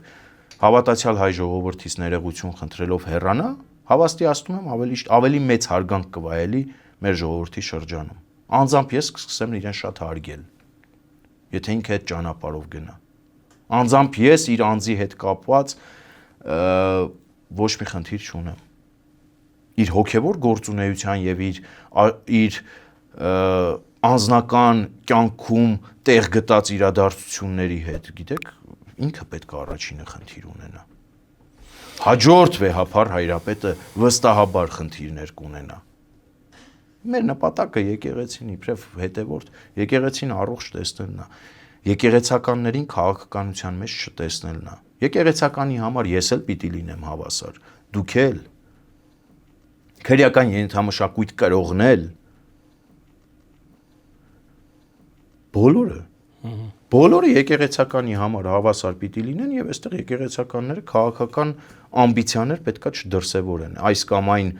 հավատացյալ հայ ժողովրդից ներողություն խնդրելով հեռանա հավաստիացնում եմ ավելի մեծ հարգանք կվայելի մեր ժողովրդի շրջանում անձամբ ես կսկսեմ իրեն շատ հարգել եթե ինքը այդ ճանապարհով գնա Անձամբ ես իր անձի հետ կապված ոչ մի խնդիր չունեմ։ Իր հոգևոր գործունեության եւ իր անձնական կյանքում տեղ գտած իրադարձությունների հետ, գիտեք, ինքը պետք է առաջինը խնդիր ունենա։ Հաջորդ վեհապար հայրապետը վստահաբար խնդիրներ կունենա։ Մեր նպատակը եկեղեցին իբրև հետևորդ, եկեղեցին առողջ տեսնելն է, եկեղեցականներին քաղաքականության մեջ չտեսնելն է։ Եկեղեցականի համար ես էլ պիտի լինեմ հավասար, դուք էլ, քրեական ենթամշակույթ կրողնել, բոլորը եկեղեցականի համար հավասար պիտի լինեն եւ այստեղ եկեղեցականները քաղաքական ամբիցիաներ պետքա չդրսևորեն, այս կամ այն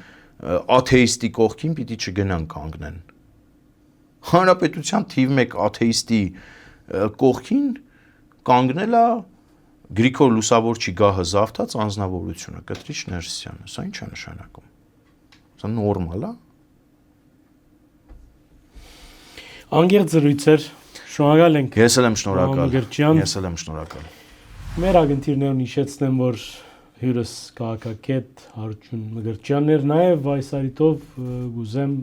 աթեիստի կողքին պիտի չգնան կանգնեն։ Հանրապետության թիվ 1 աթեիստի կողքին կանգնելա Գրիգոր Լուսավորչի գահը զավթած անձնավորությունը, Կտրիչ Ներսիսյանը, սա ինչ է նշանակում։ Սա նորմալ է։ Անգերտ զրույցեր, շնորհակալ ենք։ Ես էլ եմ շնորհակալ։ Մեր ագնտիրներն հիշեցնեմ, որ հյուրս քաղաքագետ Հարություն Մկրտչյանն էր, նաև այս արիտով գուզեմ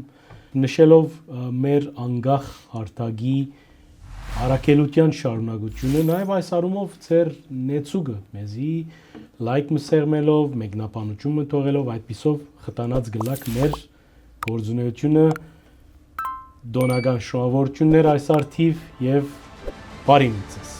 նշելով մեր անկախ հարթագի առաքելության շարունակությունը, նաև այս առումով ձեր նեցուգը մեզի լայք մսեղմելով, մեկնաբանություն մտողելով, այդպիսով խտանած գլակ մեր գործունեությունը դոնական շնորհավորություններ այս արդիվ եւ բարի միտքս